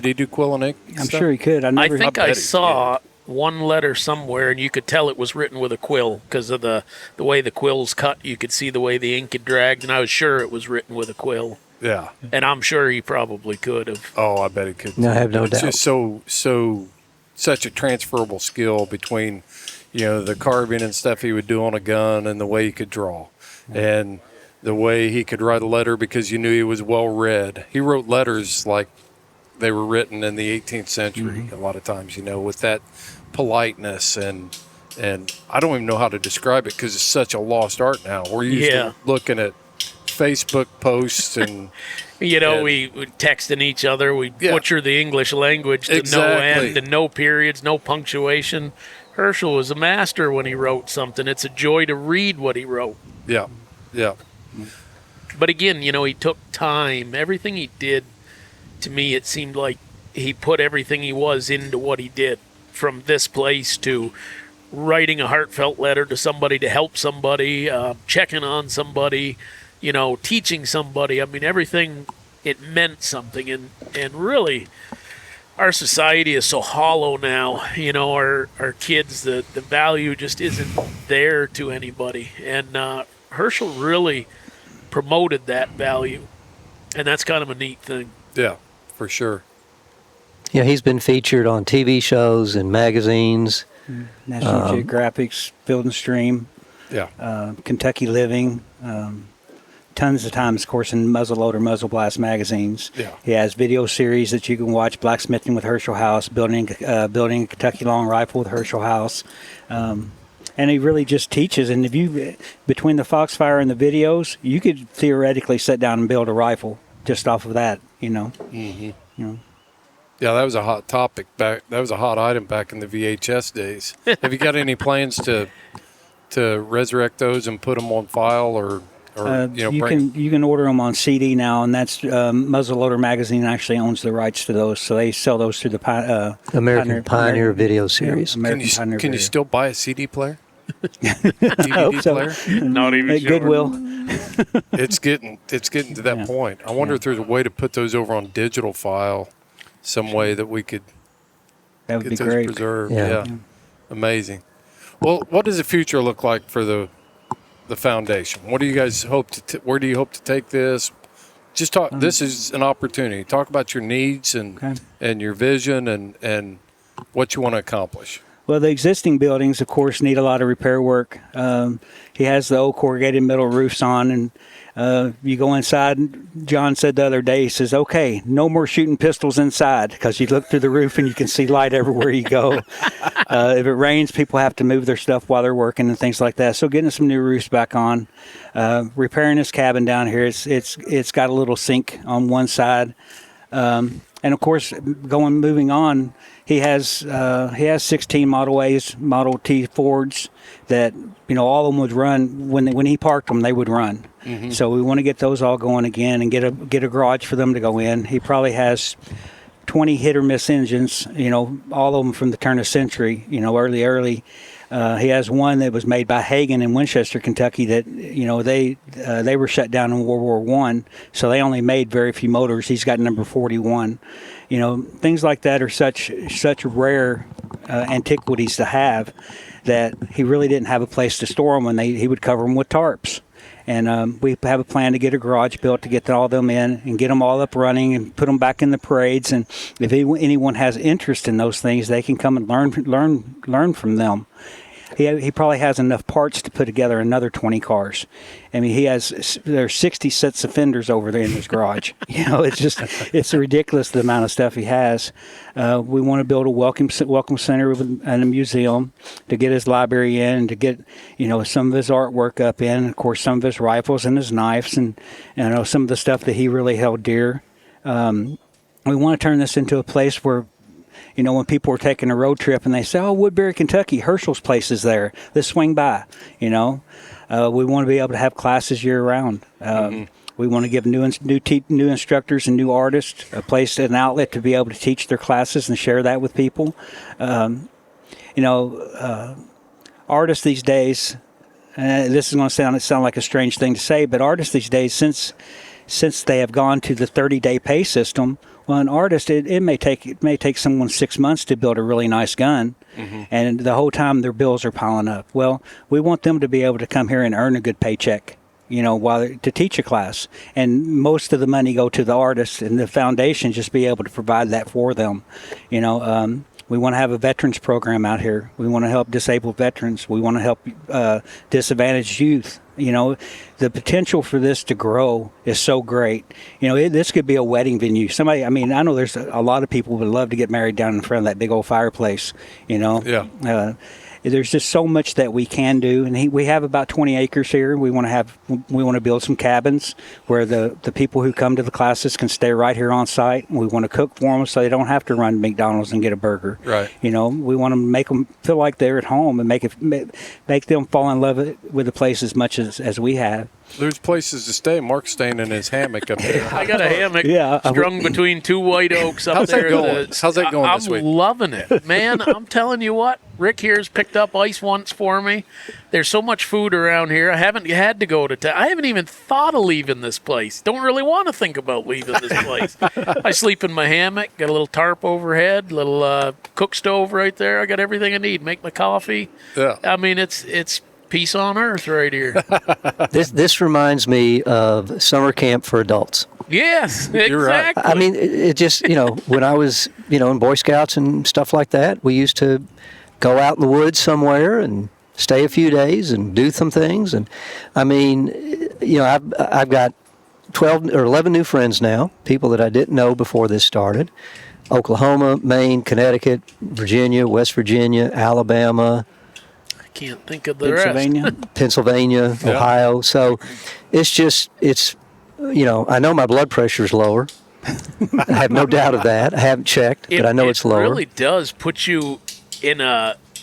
he do quill and ink? I'm sure he could. I think I saw one letter somewhere, and you could tell it was written with a quill because of the way the quill's cut. You could see the way the ink had dragged, and I was sure it was written with a quill. Yeah. And I'm sure he probably could have. Oh, I bet he could. No, I have no doubt. It's just such a transferable skill between, you know, the carving and stuff he would do on a gun and the way he could draw. And the way he could write a letter, because you knew he was well read. He wrote letters like they were written in the 18th century a lot of times, you know, with that politeness, and I don't even know how to describe it because it's such a lost art now. We're used to looking at Facebook posts and we texting each other. We butcher the English language to no end, and no periods, no punctuation. Hershel was a master when he wrote something. It's a joy to read what he wrote. Yeah. But again, you know, he took time. Everything he did, to me, it seemed like he put everything he was into what he did. From this place to writing a heartfelt letter to somebody to help somebody, checking on somebody, you know, teaching somebody. I mean, everything, it meant something. And really, our society is so hollow now. You know, our kids, the value just isn't there to anybody. And Hershel really promoted that value, and that's kind of a neat thing. Yeah, for sure. Yeah, he's been featured on TV shows and magazines. National Geographic's Field and Stream. Yeah. Kentucky Living. tons of times, of course, in muzzleloader, muzzle blast magazines. Yeah. He has video series that you can watch: blacksmithing with Hershel House, building a Kentucky long rifle with Hershel House, and he really just teaches. And if you, between the Foxfire and the videos, you could theoretically sit down and build a rifle just off of that. Yeah, that was a hot topic back. That was a hot item back in the VHS days. Have you got any plans to resurrect those and put them on file, or you can order them on CD now, and that's Muzzleloader Magazine actually owns the rights to those, so they sell those through the American Pioneer video series. Can you still buy a CD player? DVD player? Not even at sure. Goodwill. It's getting to that point. I wonder if there's a way to put those over on digital file, some way that we could That would get be those great. preserved. Yeah. Amazing. Well, what does the future look like for the foundation? What do you guys hope to? Where do you hope to take this? Just talk. This is an opportunity. Talk about your needs and your vision and what you want to accomplish. Well, the existing buildings, of course, need a lot of repair work. He has the old corrugated metal roofs on, and you go inside. John said the other day, he says, "Okay, no more shooting pistols inside," because you look through the roof and you can see light everywhere you go. If it rains, people have to move their stuff while they're working and things like that. So getting some new roofs back on, repairing his cabin down here. It's got a little sink on one side, and of course, moving on. He has 16 Model A's, Model T Fords that, all of them would run when he parked them. They would run. Mm-hmm. So we want to get those all going again and get a garage for them to go in. He probably has 20 hit or miss engines. All of them from the turn of century. Early. He has one that was made by Hagen in Winchester, Kentucky. That they were shut down in World War I, so they only made very few motors. He's got number 41. Things like that are such rare antiquities to have that he really didn't have a place to store them, and he would cover them with tarps. And we have a plan to get a garage built to get all them in and get them all up running and put them back in the parades. And if anyone has interest in those things, they can come and learn from them. He probably has enough parts to put together another 20 cars. I mean, there's 60 sets of fenders over there in his garage. It's ridiculous the amount of stuff he has. We want to build a welcome center and a museum to get his library in and to get, some of his artwork up in. Of course, some of his rifles and his knives and some of the stuff that he really held dear. We want to turn this into a place where, when people are taking a road trip and they say, "Oh, Woodbury, Kentucky, Hershel's place is there. Let's swing by." We want to be able to have classes year round. We want to give new instructors and new artists a place, an outlet to be able to teach their classes and share that with people. Artists these days, this is going to sound like a strange thing to say, but artists these days, since they have gone to the 30-day pay system. Well, an artist, it may take someone 6 months to build a really nice gun, and the whole time their bills are piling up. Well, we want them to be able to come here and earn a good paycheck, to teach a class, and most of the money go to the artists, and the foundation just be able to provide that for them. We want to have a veterans program out here. We want to help disabled veterans. We want to help disadvantaged youth. The potential for this to grow is so great. This could be a wedding venue. I know there's a lot of people who would love to get married down in front of that big old fireplace, Yeah. There's just so much that we can do, and we have about 20 acres here. We want to build some cabins where the people who come to the classes can stay right here on site. We want to cook for them so they don't have to run to McDonald's and get a burger. Right. We want to make them feel like they're at home and make them fall in love with the place as much as we have. There's places to stay. Mark's staying in his hammock up there. I got a hammock strung between two white oaks up How's there. How's that going this week? I'm loving it, man. I'm telling you what. Rick here's picked up ice once for me. There's so much food around here. I haven't had to go to I haven't even thought of leaving this place. Don't really want to think about leaving this place. I sleep in my hammock. Got a little tarp overhead, little cook stove right there. I got everything I need. Make my coffee. Yeah. I mean, it's peace on earth right here. This reminds me of summer camp for adults. Yes, exactly. You're right. I mean, it just, when I was, in Boy Scouts and stuff like that, we used to go out in the woods somewhere and stay a few days and do some things. And I mean, I've got 12 or 11 new friends now, people that I didn't know before this started. Oklahoma, Maine, Connecticut, Virginia, West Virginia, Alabama. I can't think of the rest. Pennsylvania, Ohio. So it's I know my blood pressure is lower. I have no doubt of that. I haven't checked, but I know it's lower. It really does put you in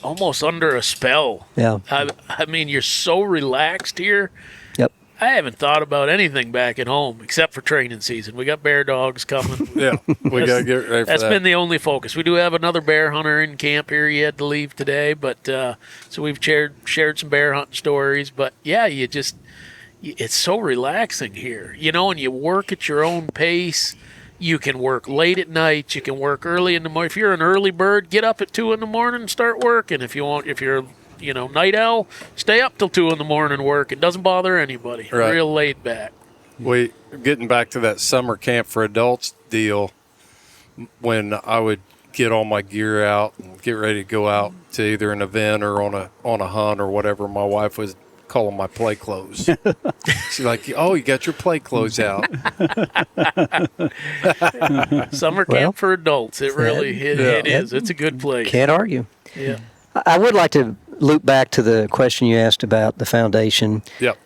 almost under a spell. Yeah. I mean, you're so relaxed here. Yep. I haven't thought about anything back at home except for training season. We got bear dogs coming. Yeah, we got to get ready for that. That's been the only focus. We do have another bear hunter in camp here. He had to leave today, but so we've shared some bear hunting stories. But yeah, it's so relaxing here, and you work at your own pace. You can work late at night. You can work early in the morning. If you're an early bird, get up at 2 in the morning and start working. If you're night owl, stay up till 2 in the morning and work. It doesn't bother anybody. Right. Real laid back. Getting back to that summer camp for adults deal, when I would get all my gear out and get ready to go out to either an event or on a hunt or whatever, my wife was calling my play clothes. She's like, "Oh, you got your play clothes out." Summer camp for adults. It really it is. It's a good place. Can't argue. Yeah. I would like to loop back to the question you asked about the foundation. Yep.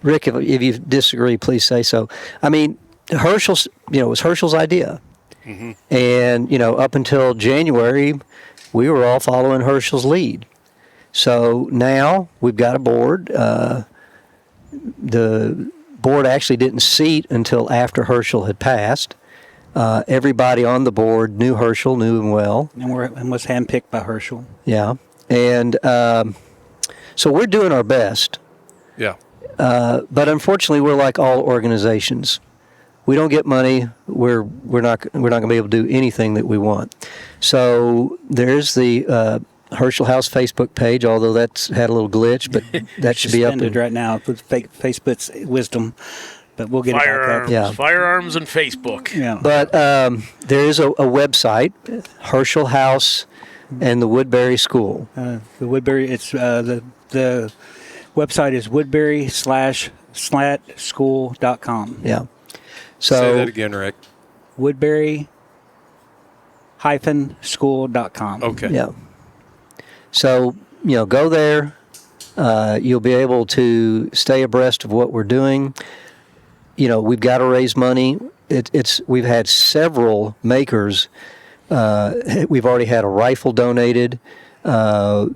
Rick, if you disagree, please say so. I mean, Herschel's, it was Herschel's idea. Mm-hmm. And, up until January, we were all following Herschel's lead. So now we've got a board. The board actually didn't seat until after Herschel had passed. Everybody on the board knew Herschel, knew him well. And was handpicked by Herschel. Yeah. And so we're doing our best. Yeah. But unfortunately, we're like all organizations. We don't get money. We're not going to be able to do anything that we want. So there's the Hershel House Facebook page, although that's had a little glitch, but that should be up right now with Facebook's wisdom. But we'll get it back up. Yeah. Firearms and Facebook. Yeah. But there is a website, Hershel House and the Woodbury School. The Woodbury. It's the website is woodbury/slatschool.com. Yeah. So say that again, Rick. Woodbury-school.com. Okay. Yeah. So, go there. You'll be able to stay abreast of what we're doing. We've got to raise money. We've had several makers. We've already had a rifle donated. Joe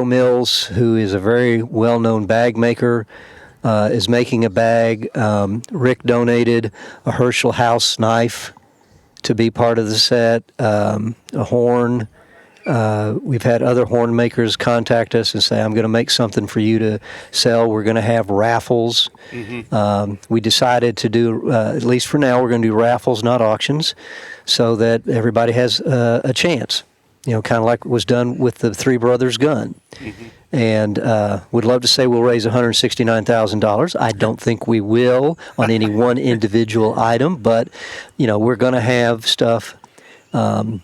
Mills, who is a very well-known bag maker, is making a bag. Rick donated a Hershel House knife to be part of the set, a horn. We've had other horn makers contact us and say, I'm going to make something for you to sell. We're going to have raffles. Mm-hmm. We decided to do, at least for now, we're going to do raffles, not auctions, so that everybody has a chance. Kind of like was done with the Three Brothers gun. Mm-hmm. And would love to say we'll raise $169,000. I don't think we will on any one individual item, but, we're going to have stuff to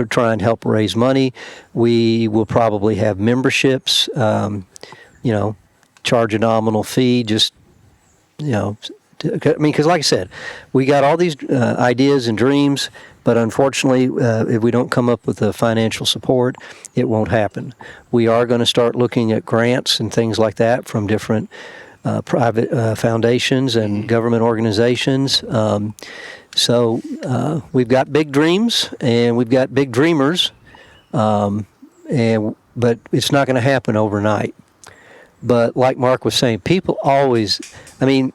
try and help raise money. We will probably have memberships, charge a nominal fee, just, because like I said, we got all these ideas and dreams, but unfortunately, if we don't come up with the financial support, it won't happen. We are going to start looking at grants and things like that from different private foundations and government organizations. So we've got big dreams and we've got big dreamers, but it's not going to happen overnight. But like Mark was saying, people always, when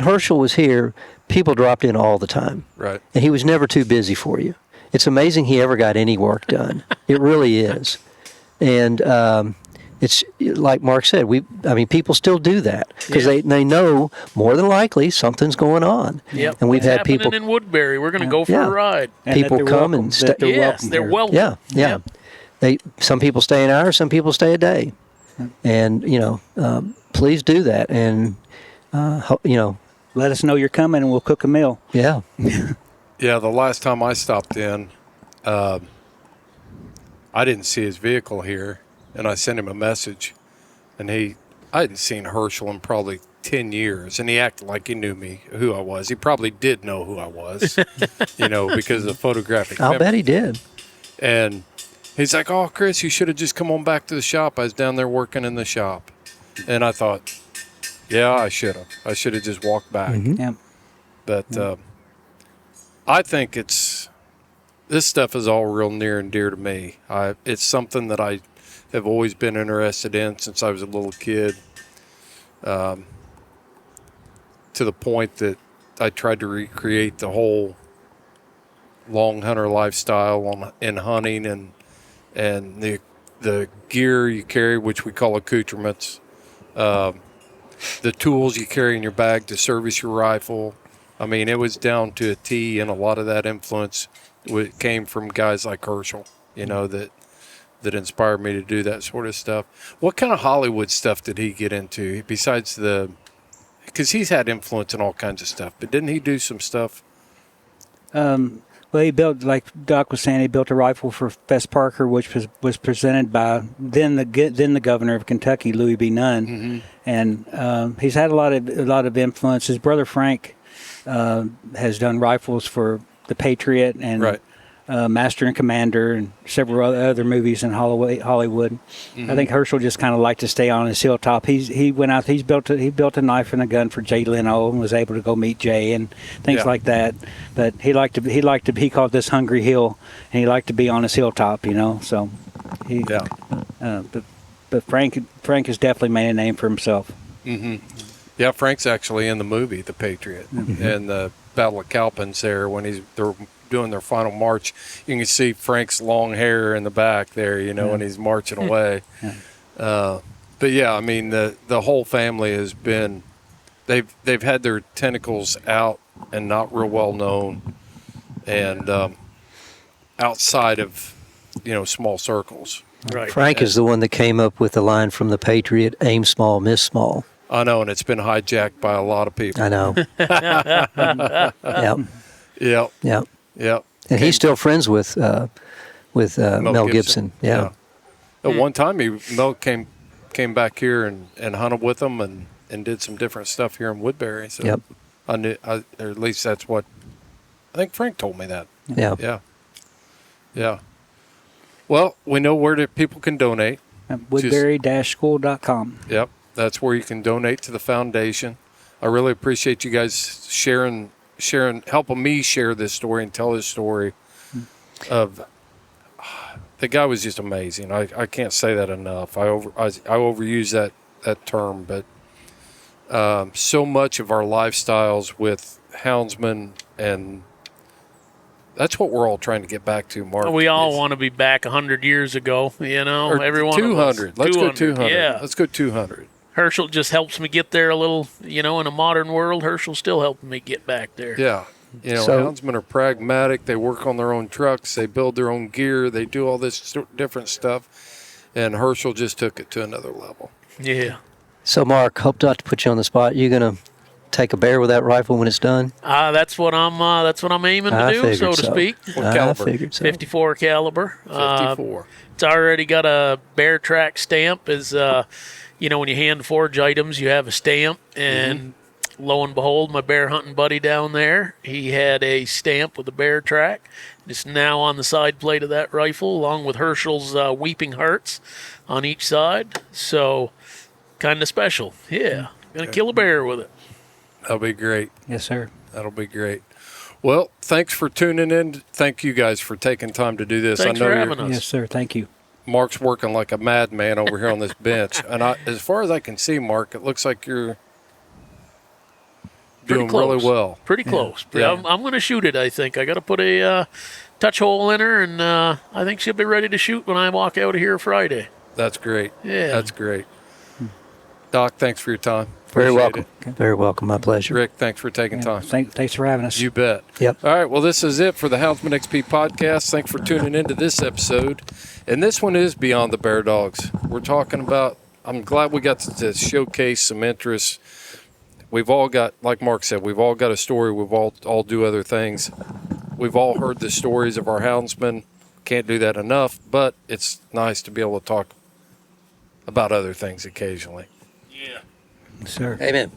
Herschel was here, people dropped in all the time. Right. And he was never too busy for you. It's amazing he ever got any work done. It really is. And it's like Mark said, people still do that because they know more than likely something's going on. Yep. And we've had people in Woodbury. We're going to go for a ride. And people come and stay. They're welcome. Yeah. Some people stay an hour, some people stay a day. And, please do that. And, let us know you're coming and we'll cook a meal. Yeah. Yeah, the last time I stopped in, I didn't see his vehicle here, and I sent him a message, and I hadn't seen Hershel in probably 10 years, and he acted like he knew me, who I was. He probably did know who I was, because of the photographic I'll memory. bet he did. And he's like, "Oh, Chris, you should have just come on back to the shop. I was down there working in the shop." And I thought, yeah, I should have. I should have just walked back. Yeah. But I think this stuff is all real near and dear to me. It's something that I have always been interested in since I was a little kid, to the point that I tried to recreate the whole long hunter lifestyle in hunting and the gear you carry, which we call accoutrements, the tools you carry in your bag to service your rifle. I mean, it was down to a T, and a lot of that influence came from guys like Hershel, that inspired me to do that sort of stuff. What kind of Hollywood stuff did he get into besides because he's had influence in all kinds of stuff, but didn't he do some stuff? Well, he built, like Doc was saying, he built a rifle for Fess Parker, which was presented by then the governor of Kentucky, Louis B. Nunn, and he's had a lot of influence. His brother Frank has done rifles for the Patriot and Master and Commander and several other movies in Hollywood. I think Hershel just kind of liked to stay on his hilltop. He went out. He built a knife and a gun for Jay Leno and was able to go meet Jay and things like that. But he called this Hungry Hill, and he liked to be on his hilltop. So but Frank has definitely made a name for himself. Yeah, Frank's actually in the movie The Patriot and the Battle of Cowpens there when they're doing their final march. You can see Frank's long hair in the back there, when he's marching away. But yeah, I mean the whole family has been they've had their tentacles out and not real well known, and outside of small circles. Right. Frank is the one that came up with the line from The Patriot, aim small, miss small. I know, and it's been hijacked by a lot of people. I know. Yep. Yep. And he's still friends with Mel Gibson. Yeah. At one time, Mel came back here and hunted with him and did some different stuff here in Woodbury. So I knew, or at least that's what I think Frank told me that. Yeah. Well, we know where people can donate. Woodbury-school.com. Yep. That's where you can donate to the foundation. I really appreciate you guys sharing, helping me share this story and tell this story of the guy was just amazing. I can't say that enough. I overuse that term, but so much of our lifestyles with Houndsmen, and that's what we're all trying to get back to, Mark. We all want to be back 100 years ago, Or everyone. 200. Let's go 200. Yeah. Let's go 200. Hershel just helps me get there a little, in a modern world. Hershel's still helping me get back there. Yeah. Houndsmen are pragmatic. They work on their own trucks. They build their own gear. They do all this different stuff. And Hershel just took it to another level. Yeah. So, Mark, hope not to put you on the spot. You going to take a bear with that rifle when it's done? That's what I'm aiming to do, so to speak. What caliber? I figured so. 54 caliber. 54. It's already got a bear track stamp. When you hand forge items, you have a stamp, and lo and behold, my bear hunting buddy down there, he had a stamp with a bear track. It's now on the side plate of that rifle, along with Hershel's weeping hearts on each side. So, kind of special. Yeah, gonna kill a bear with it. That'll be great. Yes, sir. That'll be great. Well, thanks for tuning in. Thank you guys for taking time to do this. Thanks for having us. Yes, sir. Thank you. Mark's working like a madman over here on this bench. And as far as I can see, Mark, it looks like you're doing really well. Pretty close. Yeah. I'm going to shoot it, I think. I got to put a touch hole in her, and I think she'll be ready to shoot when I walk out of here Friday. That's great. Yeah. That's great. Doc, thanks for your time. Very Appreciate welcome. it. Very welcome. My pleasure. Rick, thanks for taking time. Thanks for having us. You bet. Yep. All right. Well, this is it for the Houndsman XP Podcast. Thanks for tuning into this episode. And this one is Beyond the Bear Dogs. We're talking about, I'm glad we got to showcase some interest. We've all got, like Mark said, we've all got a story. We've all do other things. We've all heard the stories of our houndsmen. can't do that enough, but it's nice to be able to talk about other things occasionally. Yeah. Sir. Amen.